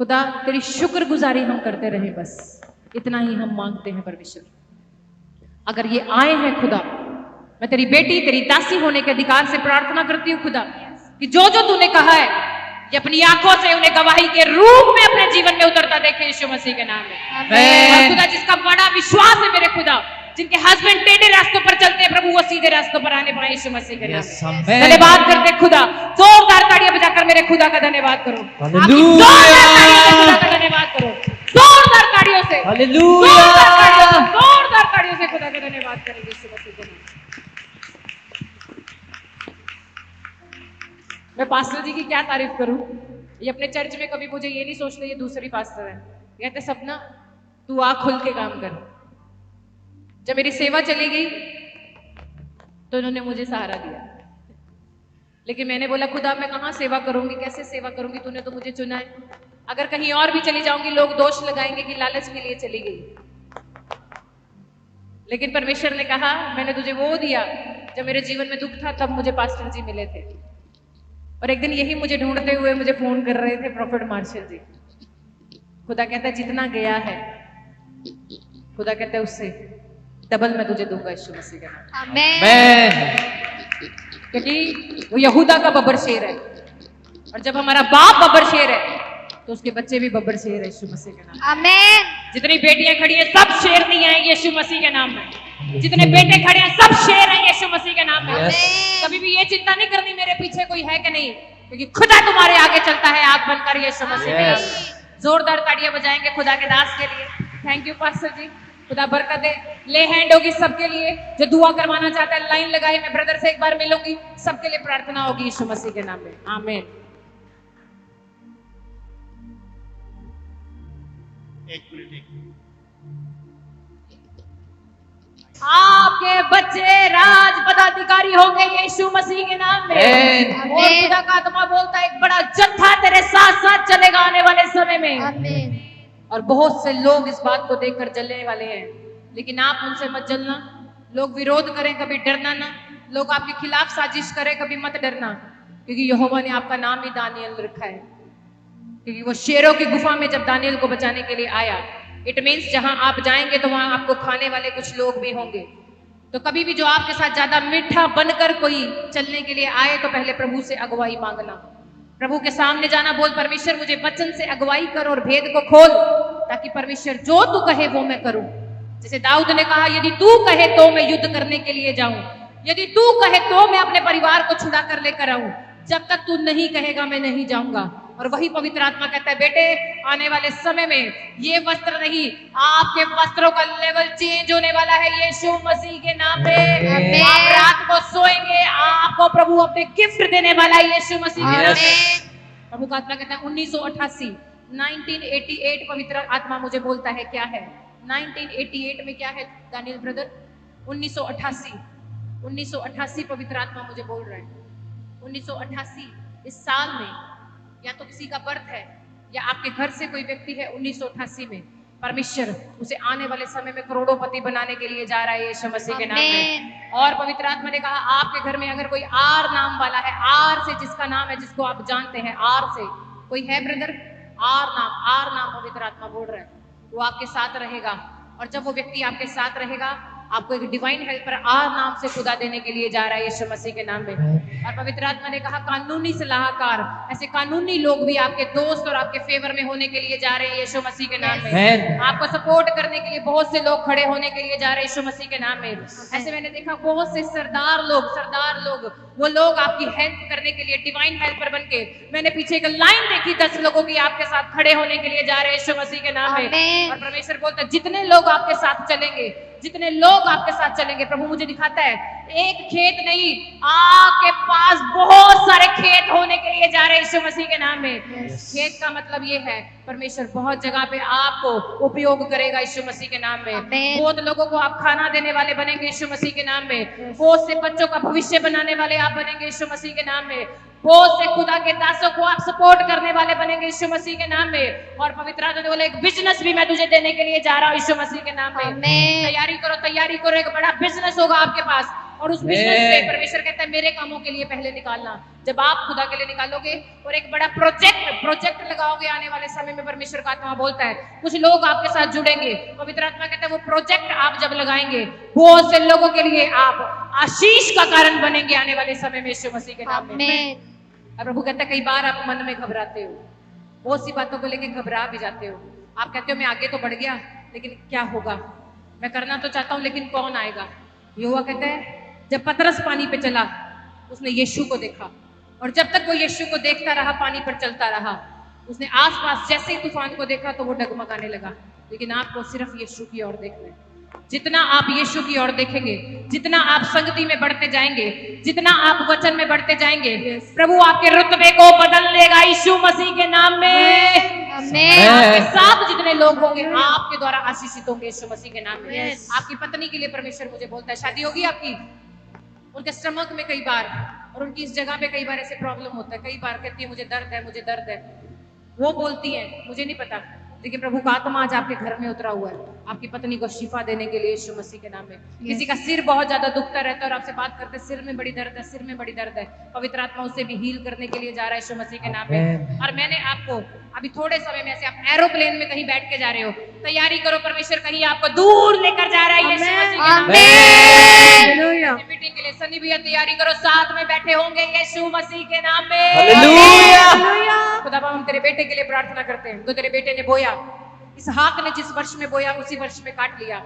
खुदा तेरी शुक्रगुजारी हम करते रहे, बस इतना ही हम मांगते हैं परमेश्वर। अगर ये आए हैं खुदा, मैं तेरी बेटी, तेरी दासी होने के अधिकार से प्रार्थना करती हूँ खुदा कि जो जो तूने कहा है ये अपनी आंखों से उन्हें गवाही के रूप में अपने जीवन में उतरता देखे यीशु मसीह के नाम में। और खुदा जिसका बड़ा विश्वास है मेरे खुदा, जिनके हस्बैंड टेढ़े रास्तों पर चलते हैं प्रभु वो सीधे रास्तों पर आने पाए यीशु मसीह के नाम Yes, में। amen. धन्यवाद करते खुदा, जोरदार तालियां बजाकर मेरे खुदा का धन्यवाद करो। आपकी Hallelujah. जोरदार तालियों से खुदा का धन्यवाद करो, जोरदार तालियों से, हालेलुया। जोरदार तालियों से खुदा का धन्यवाद करेंगे यीशु मसीह के नाम में। मैं पास्टर जी की क्या तारीफ करूं, ये अपने चर्च में कभी मुझे ये नहीं सोचते ये दूसरी पास्टर है, कहते सपना तू आँख खुल के काम कर। जब मेरी सेवा चली गई तो उन्होंने मुझे सहारा दिया, लेकिन मैंने बोला खुदा मैं कहाँ सेवा करूंगी, कैसे सेवा करूंगी, तूने तो मुझे चुना है। अगर कहीं और भी चली जाऊंगी लोग दोष लगाएंगे कि लालच के लिए चली गई, लेकिन परमेश्वर ने कहा मैंने तुझे वो दिया जब मेरे जीवन में दुख था, तब मुझे पास्टर जी मिले थे। और एक दिन यही मुझे ढूंढते हुए मुझे फोन कर रहे थे प्रॉफिट मार्शल जी। खुदा कहता है जितना गया है, खुदा कहता है उससे डबल मैं तुझे दूंगा यीशु मसीह के नाम। आमेन। क्योंकि वो यहूदा का बब्बर शेर है, और जब हमारा बाप बब्बर शेर है तो उसके बच्चे भी बब्बर शेर है यीशु मसीह के नाम। आमेन। जितनी बेटियां खड़ी हैं सब शेर नहीं आएंगे यीशु मसीह के नाम में, जितने बेटे खड़े हैं सब शेर हैं यीशु मसीह के नाम में। Yes. कभी भी ये चिंता नहीं करनी मेरे पीछे कोई है कि नहीं, क्योंकि खुदा तुम्हारे आगे चलता है आग बनकर यीशु मसीह के नाम में। जोरदार ताड़ियां बजाएंगे खुदा के दास के लिए। थैंक यू पास्टर जी, खुदा बरकत दे। ले हैंड होगी सबके लिए, जो दुआ करवाना चाहता है लाइन लगाए, मैं ब्रदर से एक बार मिलूंगी, सबके लिए प्रार्थना होगी यीशु मसीह के नाम में। आमीन। एक मिनट। आपके बच्चे राज पदाधिकारी होंगे यीशु मसीह के नाम में। आमीन। और खुदा का आत्मा बोलता है एक बड़ा जत्था तेरे साथ साथ चलेगा आने वाले समय में। आमेन। और बहुत से लोग इस बात को देखकर जलने वाले हैं, लेकिन आप उनसे मत जलना। लोग विरोध करें कभी डरना ना, लोग आपके खिलाफ साजिश करें कभी मत डरना, क्योंकि यहोवा ने आपका नाम ही दानियल रखा है। क्योंकि वो शेरों की गुफा में जब दानियल को बचाने के लिए आया, इट मीन्स जहां आप जाएंगे तो वहां आपको खाने वाले कुछ लोग भी होंगे। तो कभी भी जो आपके साथ ज्यादा मीठा बनकर कोई चलने के लिए आए तो पहले प्रभु से अगुवाई मांगना, प्रभु के सामने जाना, बोल परमेश्वर मुझे वचन से अगुवाई कर और भेद को खोल, ताकि परमेश्वर जो तू कहे वो मैं करूं। जैसे दाऊद ने कहा यदि तू कहे तो मैं युद्ध करने के लिए जाऊं, यदि तू कहे तो मैं अपने परिवार को छुड़ा कर लेकर आऊं, जब तक तू नहीं कहेगा मैं नहीं जाऊंगा। और वही पवित्र आत्मा कहता है बेटे आने वाले समय में ये वस्त्र नहीं, आपके वस्त्रों का लेवल चेंज होने वाला है यीशु मसीह के नाम पे। आमीन। आप रात को सोएंगे, आपको प्रभु अपने गिफ्ट देने वाला है यीशु मसीह के नाम पे। प्रभु का आत्मा कहता है 1988 1988 पवित्र आत्मा मुझे बोलता है क्या है 1988 में क्या है दानियल ब्रदर, 1988 पवित्र आत्मा मुझे बोल रहा है 1988 इस साल में या तो किसी का बर्थ है या आपके घर से कोई व्यक्ति है 1988 में, परमेश्वर उसे आने वाले समय में करोड़ोंपति बनाने के लिए जा रहा है यीशु मसीह के नाम में। और पवित्र आत्मा ने कहा आपके घर में अगर कोई आर नाम वाला है, आर से जिसका नाम है जिसको आप जानते हैं, आर से कोई है ब्रदर, आर नाम पवित्र आत्मा बोल रहा है, वो आपके साथ रहेगा। और जब वो व्यक्ति आपके साथ रहेगा आपको एक डिवाइन हेल्पर आर नाम से खुदा देने के लिए जा रहा है यीशु मसीह के नाम में। और पवित्र आत्मा ने कहा कानूनी सलाहकार, ऐसे कानूनी लोग भी आपके दोस्त और आपके फेवर में होने के लिए जा रहे हैं यीशु मसीह के नाम में। आपको सपोर्ट करने के लिए बहुत से लोग खड़े होने के लिए जा रहे हैं यीशु मसीह के नाम में। ऐसे मैंने देखा बहुत से सरदार लोग वो लोग आपकी हेल्प करने के लिए डिवाइन हेल्पर बन के, मैंने पीछे एक लाइन देखी 10 लोगों की आपके साथ खड़े होने के लिए जा रहे हैं यीशु मसीह के नाम में। और परमेश्वर बोलता है जितने लोग आपके साथ चलेंगे, जितने लोग आपके साथ चलेंगे, प्रभु मुझे दिखाता है एक खेत नहीं, आपके पास बहुत सारे खेत होने के लिए जा रहे हैं यीशु मसीह के नाम में। खेत का मतलब ये है परमेश्वर बहुत जगह पे आपको उपयोग करेगा यीशु मसीह के नाम में। बहुत लोगों को आप खाना देने वाले बनेंगे यीशु मसीह के नाम में। बहुत से बच्चों का भविष्य बनाने वाले आप बनेंगे यीशु मसीह के नाम में। बहुत से खुदा के दासों को आप सपोर्ट करने वाले बनेंगे यीशु मसीह के नाम में। और पवित्र आत्मा ने बोला एक बिजनेस भी मैं तुझे देने के लिए जा रहा हूँ यीशु मसीह के नाम में। तैयारी करो, एक बड़ा बिजनेस होगा आपके पास। और उस बिजनेस से परमेश्वर कहता है मेरे कामों के लिए पहले निकालना। जब आप खुदा के लिए निकालोगे और एक बड़ा प्रोजेक्ट लगाओगे आने वाले समय में, परमेश्वर का आत्मा बोलता है कुछ लोग आपके साथ जुड़ेंगे। पवित्र आत्मा कहता है वो प्रोजेक्ट आप जब लगाएंगे बहुत से लोगों के लिए आप आशीष का कारण बनेंगे आने वाले समय में यीशु मसीह के नाम में। और प्रभु कहता है कई बार आप मन में घबराते हो, बहुत सी बातों को लेकर घबरा भी जाते हो। आप कहते हो मैं आगे तो बढ़ गया लेकिन क्या होगा, मैं करना तो चाहता हूँ लेकिन कौन आएगा। यहोवा कहता है जब पतरस पानी पे चला उसने यीशु को देखा, और जब तक वो यीशु को देखता रहा पानी पर चलता रहा, उसने आसपास जैसे ही तूफान को देखा तो वो डगमगाने लगा। लेकिन आपको सिर्फ यीशु की ओर देखना है। जितना आप यीशु की ओर देखेंगे, जितना आप संगति में बढ़ते जाएंगे, जितना आप वचन में बढ़ते जाएंगे, प्रभु आपके रुतबे को बदल देगा यीशु मसीह के नाम में। आमीन। आपके साथ जितने लोग होंगे आपके द्वारा आशीषित होंगे यीशु मसीह के नाम में। आपकी पत्नी के लिए परमेश्वर मुझे बोलता है, शादी होगी आपकी, उनके स्टमक में कई बार और उनकी इस जगह पे कई बार ऐसे प्रॉब्लम होता है। कई बार कहती है मुझे दर्द है, मुझे दर्द है। वो बोलती है मुझे नहीं पता, लेकिन प्रभु का आत्मा आज आपके घर में उतरा हुआ है आपकी पत्नी को शिफा देने के लिए यीशु मसीह के नाम में। किसी का सिर बहुत ज्यादा दुखता रहता है और आपसे बात करते सिर में बड़ी दर्द है, सिर में बड़ी दर्द है, पवित्र आत्मा उसे भी हील करने के लिए जा रहा है यीशु मसीह के नाम में। और मैंने आपको अभी थोड़े समय में, ऐसे आप एरोप्लेन में कहीं बैठ के जा रहे हो, तैयारी करो, परमेश्वर कहीं आपको दूर लेकर जा रहा है यीशु मसीह के नाम में। मीटिंग के लिए सनी भैया तैयारी करो, साथ में बैठे होंगे यीशु मसीह के नाम में। खुदा हम तेरे बेटे के लिए प्रार्थना करते हैं। तो तेरे बेटे ने बोया, इस हाथ ने जिस वर्ष में बोया उसी वर्ष में काट लिया।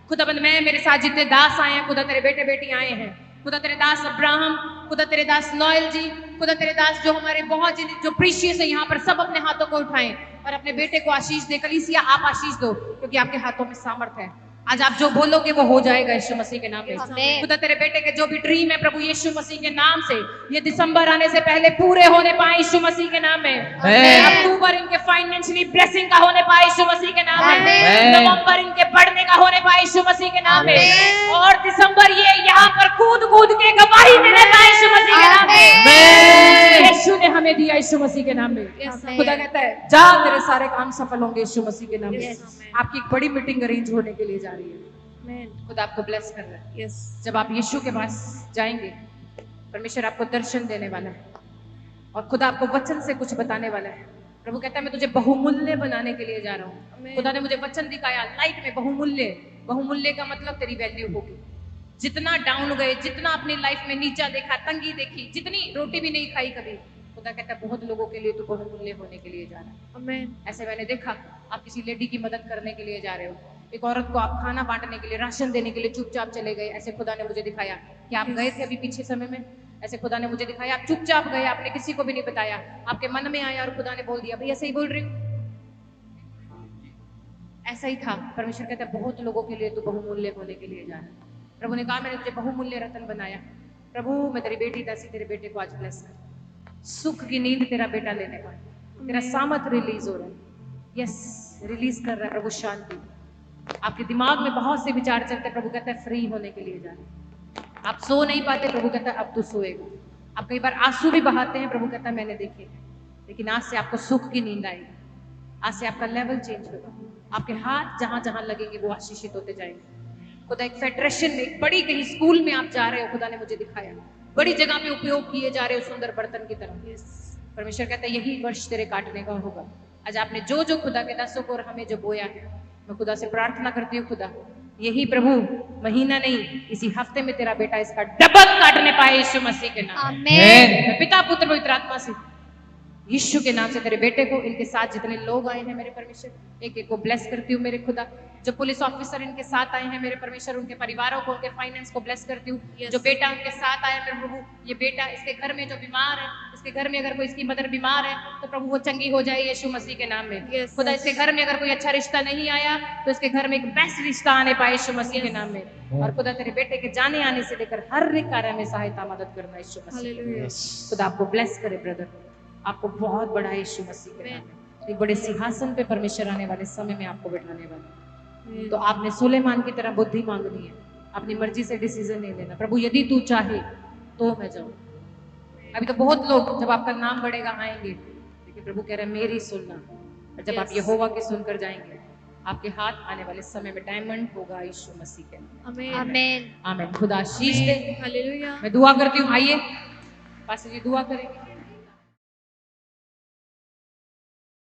खुदाबंद मैं, मेरे साथ जितने दास आए हैं, खुदा तेरे बेटे बेटी आए हैं, खुदा तेरे दास अब्राहम, खुदा तेरे दास नोएल जी, खुदा तेरे दास जो हमारे बहुत जो प्रीशियस है यहाँ पर, सब अपने हाथों को उठाएं और अपने बेटे को आशीष दे। कलीसिया आप आशीष दो क्योंकि आपके हाथों में सामर्थ है। आज आप जो बोलोगे वो हो जाएगा यीशु मसीह के नाम में। खुदा तेरे बेटे के जो भी ड्रीम है प्रभु यीशु मसीह के नाम से ये दिसंबर आने से पहले पूरे होने पाए यीशु मसीह के नाम में। अक्टूबर इनके फाइनेंशियली ब्लेसिंग का होने पाए यीशु मसीह के नाम में। नवंबर इनके बढ़ने का होने पाए यीशु मसीह के नाम में। और दिसंबर ये यहाँ पर कूद कूद के गवाही देने पाए यीशु मसीह के नाम में। यीशु ने हमें दिया यीशु मसीह के नाम में। खुदा कहता है जा तेरे सारे काम सफल होंगे यीशु मसीह के नाम में। आपकी एक बड़ी मीटिंग अरेंज होने के लिए जा रही है। खुदा आपको ब्लेस कर रहा है। जब आप यीशु के पास जाएंगे परमेश्वर आपको दर्शन देने वाला है और खुदा आपको वचन से कुछ बताने वाला है। प्रभु कहता है मैं तुझे बहुमूल्य बनाने के लिए जा रहा हूँ। खुदा ने मुझे वचन दिखाया लाइट में बहुमूल्य। बहुमूल्य का मतलब तेरी वैल्यू होगी। जितना डाउन गए, जितना अपनी लाइफ में नीचा देखा, तंगी देखी, जितनी रोटी भी नहीं खाई कभी, खुदा कहता है बहुत लोगों के लिए तो बहुमूल्य होने के लिए जा रहा है। ऐसे मैंने देखा आप किसी लेडी की मदद करने के लिए जा रहे हो, एक औरत को आप खाना बांटने के लिए, राशन देने के लिए चुपचाप चले गए। ऐसे खुदा ने मुझे दिखाया कि आप गए थे अभी पीछे समय में। ऐसे खुदा ने मुझे दिखाया आप चुपचाप गए, आपने किसी को भी नहीं बताया, आपके मन में आया और खुदा ने बोल दिया भाई ऐसे ही बोल रही हूँ। ऐसा ही था। परमेश्वर कहता है बहुत लोगों के लिए तो बहुमूल्य होने के लिए जा रहा है। प्रभु ने कहा मैंने तुझे बहुमूल्य रतन बनाया। प्रभु मैं तेरी बेटी दासी तेरे बेटे को आज ब्लेस कर, सुख की नींद तेरा बेटा लेने पाए, तेरा सामर्थ रिलीज हो रहा है। यस रिलीज कर रहा है प्रभु शांति। आपके दिमाग में बहुत से विचार चलते हैं, प्रभु कहता है फ्री होने के लिए जा रहे हैं। आप सो नहीं पाते, प्रभु कहता है अब तू सोएगा। आप कई बार आंसू भी बहाते हैं, प्रभु कहता है मैंने देखे, लेकिन आज से आपको सुख की नींद आएगी। आज से आपका लेवल चेंज होगा। आपके हाथ जहां जहां लगेंगे वो आशीषित होते जाएंगे। खुदा एक फेडरेशन में, एक बड़ी कहीं स्कूल में आप जा रहे हो, खुदा ने मुझे दिखाया बड़ी जगह में उपयोग किए जा रहे हो सुंदर बर्तन की तरह। परमेश्वर कहता है यही वर्ष तेरे काटने का होगा। आज आपने जो जो खुदा के दासों को और हमें जो बोया है, मैं खुदा से प्रार्थना करती हूँ खुदा यही प्रभु महीना नहीं इसी हफ्ते में तेरा बेटा इसका डबल काटने पाए यीशु मसीह के नाम। मैं पिता पुत्र पवित्र आत्मा से यीशु के नाम से तेरे बेटे को, इनके साथ जितने लोग आए हैं मेरे परमेश्वर, एक एक को ब्लेस करती हूँ मेरे खुदा। जो पुलिस ऑफिसर इनके साथ आए हैं मेरे परमेश्वर, उनके परिवारों को, उनके फाइनेंस को ब्लेस करती हूँ। जो बेटा उनके साथ आया मेरे प्रभु, ये बेटा इसके घर में जो बीमार है, इसके घर में अगर कोई इसकी मदर बीमार है तो प्रभु वो चंगी हो जाए यीशु मसीह के नाम में। खुदा इसके घर में अगर कोई अच्छा रिश्ता नहीं आया तो इसके घर में एक बेस्ट रिश्ता आने पाए यीशु मसीह के नाम में। और खुदा तेरे बेटे के जाने आने से लेकर हर एक कार्य में सहायता मदद करना यीशु मसीह। खुदा आपको ब्लेस करे ब्रदर, आपको बहुत बड़ा यीशु मसीह के नाम में। एक बड़े सिंहासन पे परमेश्वर आने वाले समय में आपको बैठाने वाला। तो आपने सुलेमान की तरह बुद्धि मांगनी है, अपनी मर्जी से डिसीजन नहीं लेना। प्रभु यदि तू चाहे तो मैं जाऊं। अभी तो बहुत लोग जब आपका नाम बढ़ेगा आएंगे, लेकिन प्रभु कह रहे हैं मेरी सुनना। और जब आप यहोवा की सुनकर जाएंगे आपके हाथ आने वाले समय में डायमंड होगा यीशु मसीह के नाम। आमीन आमीन। खुदा आशीष दे। हालेलुया। मैं दुआ करती हूँ, आइए पास्टर जी दुआ करेंगे।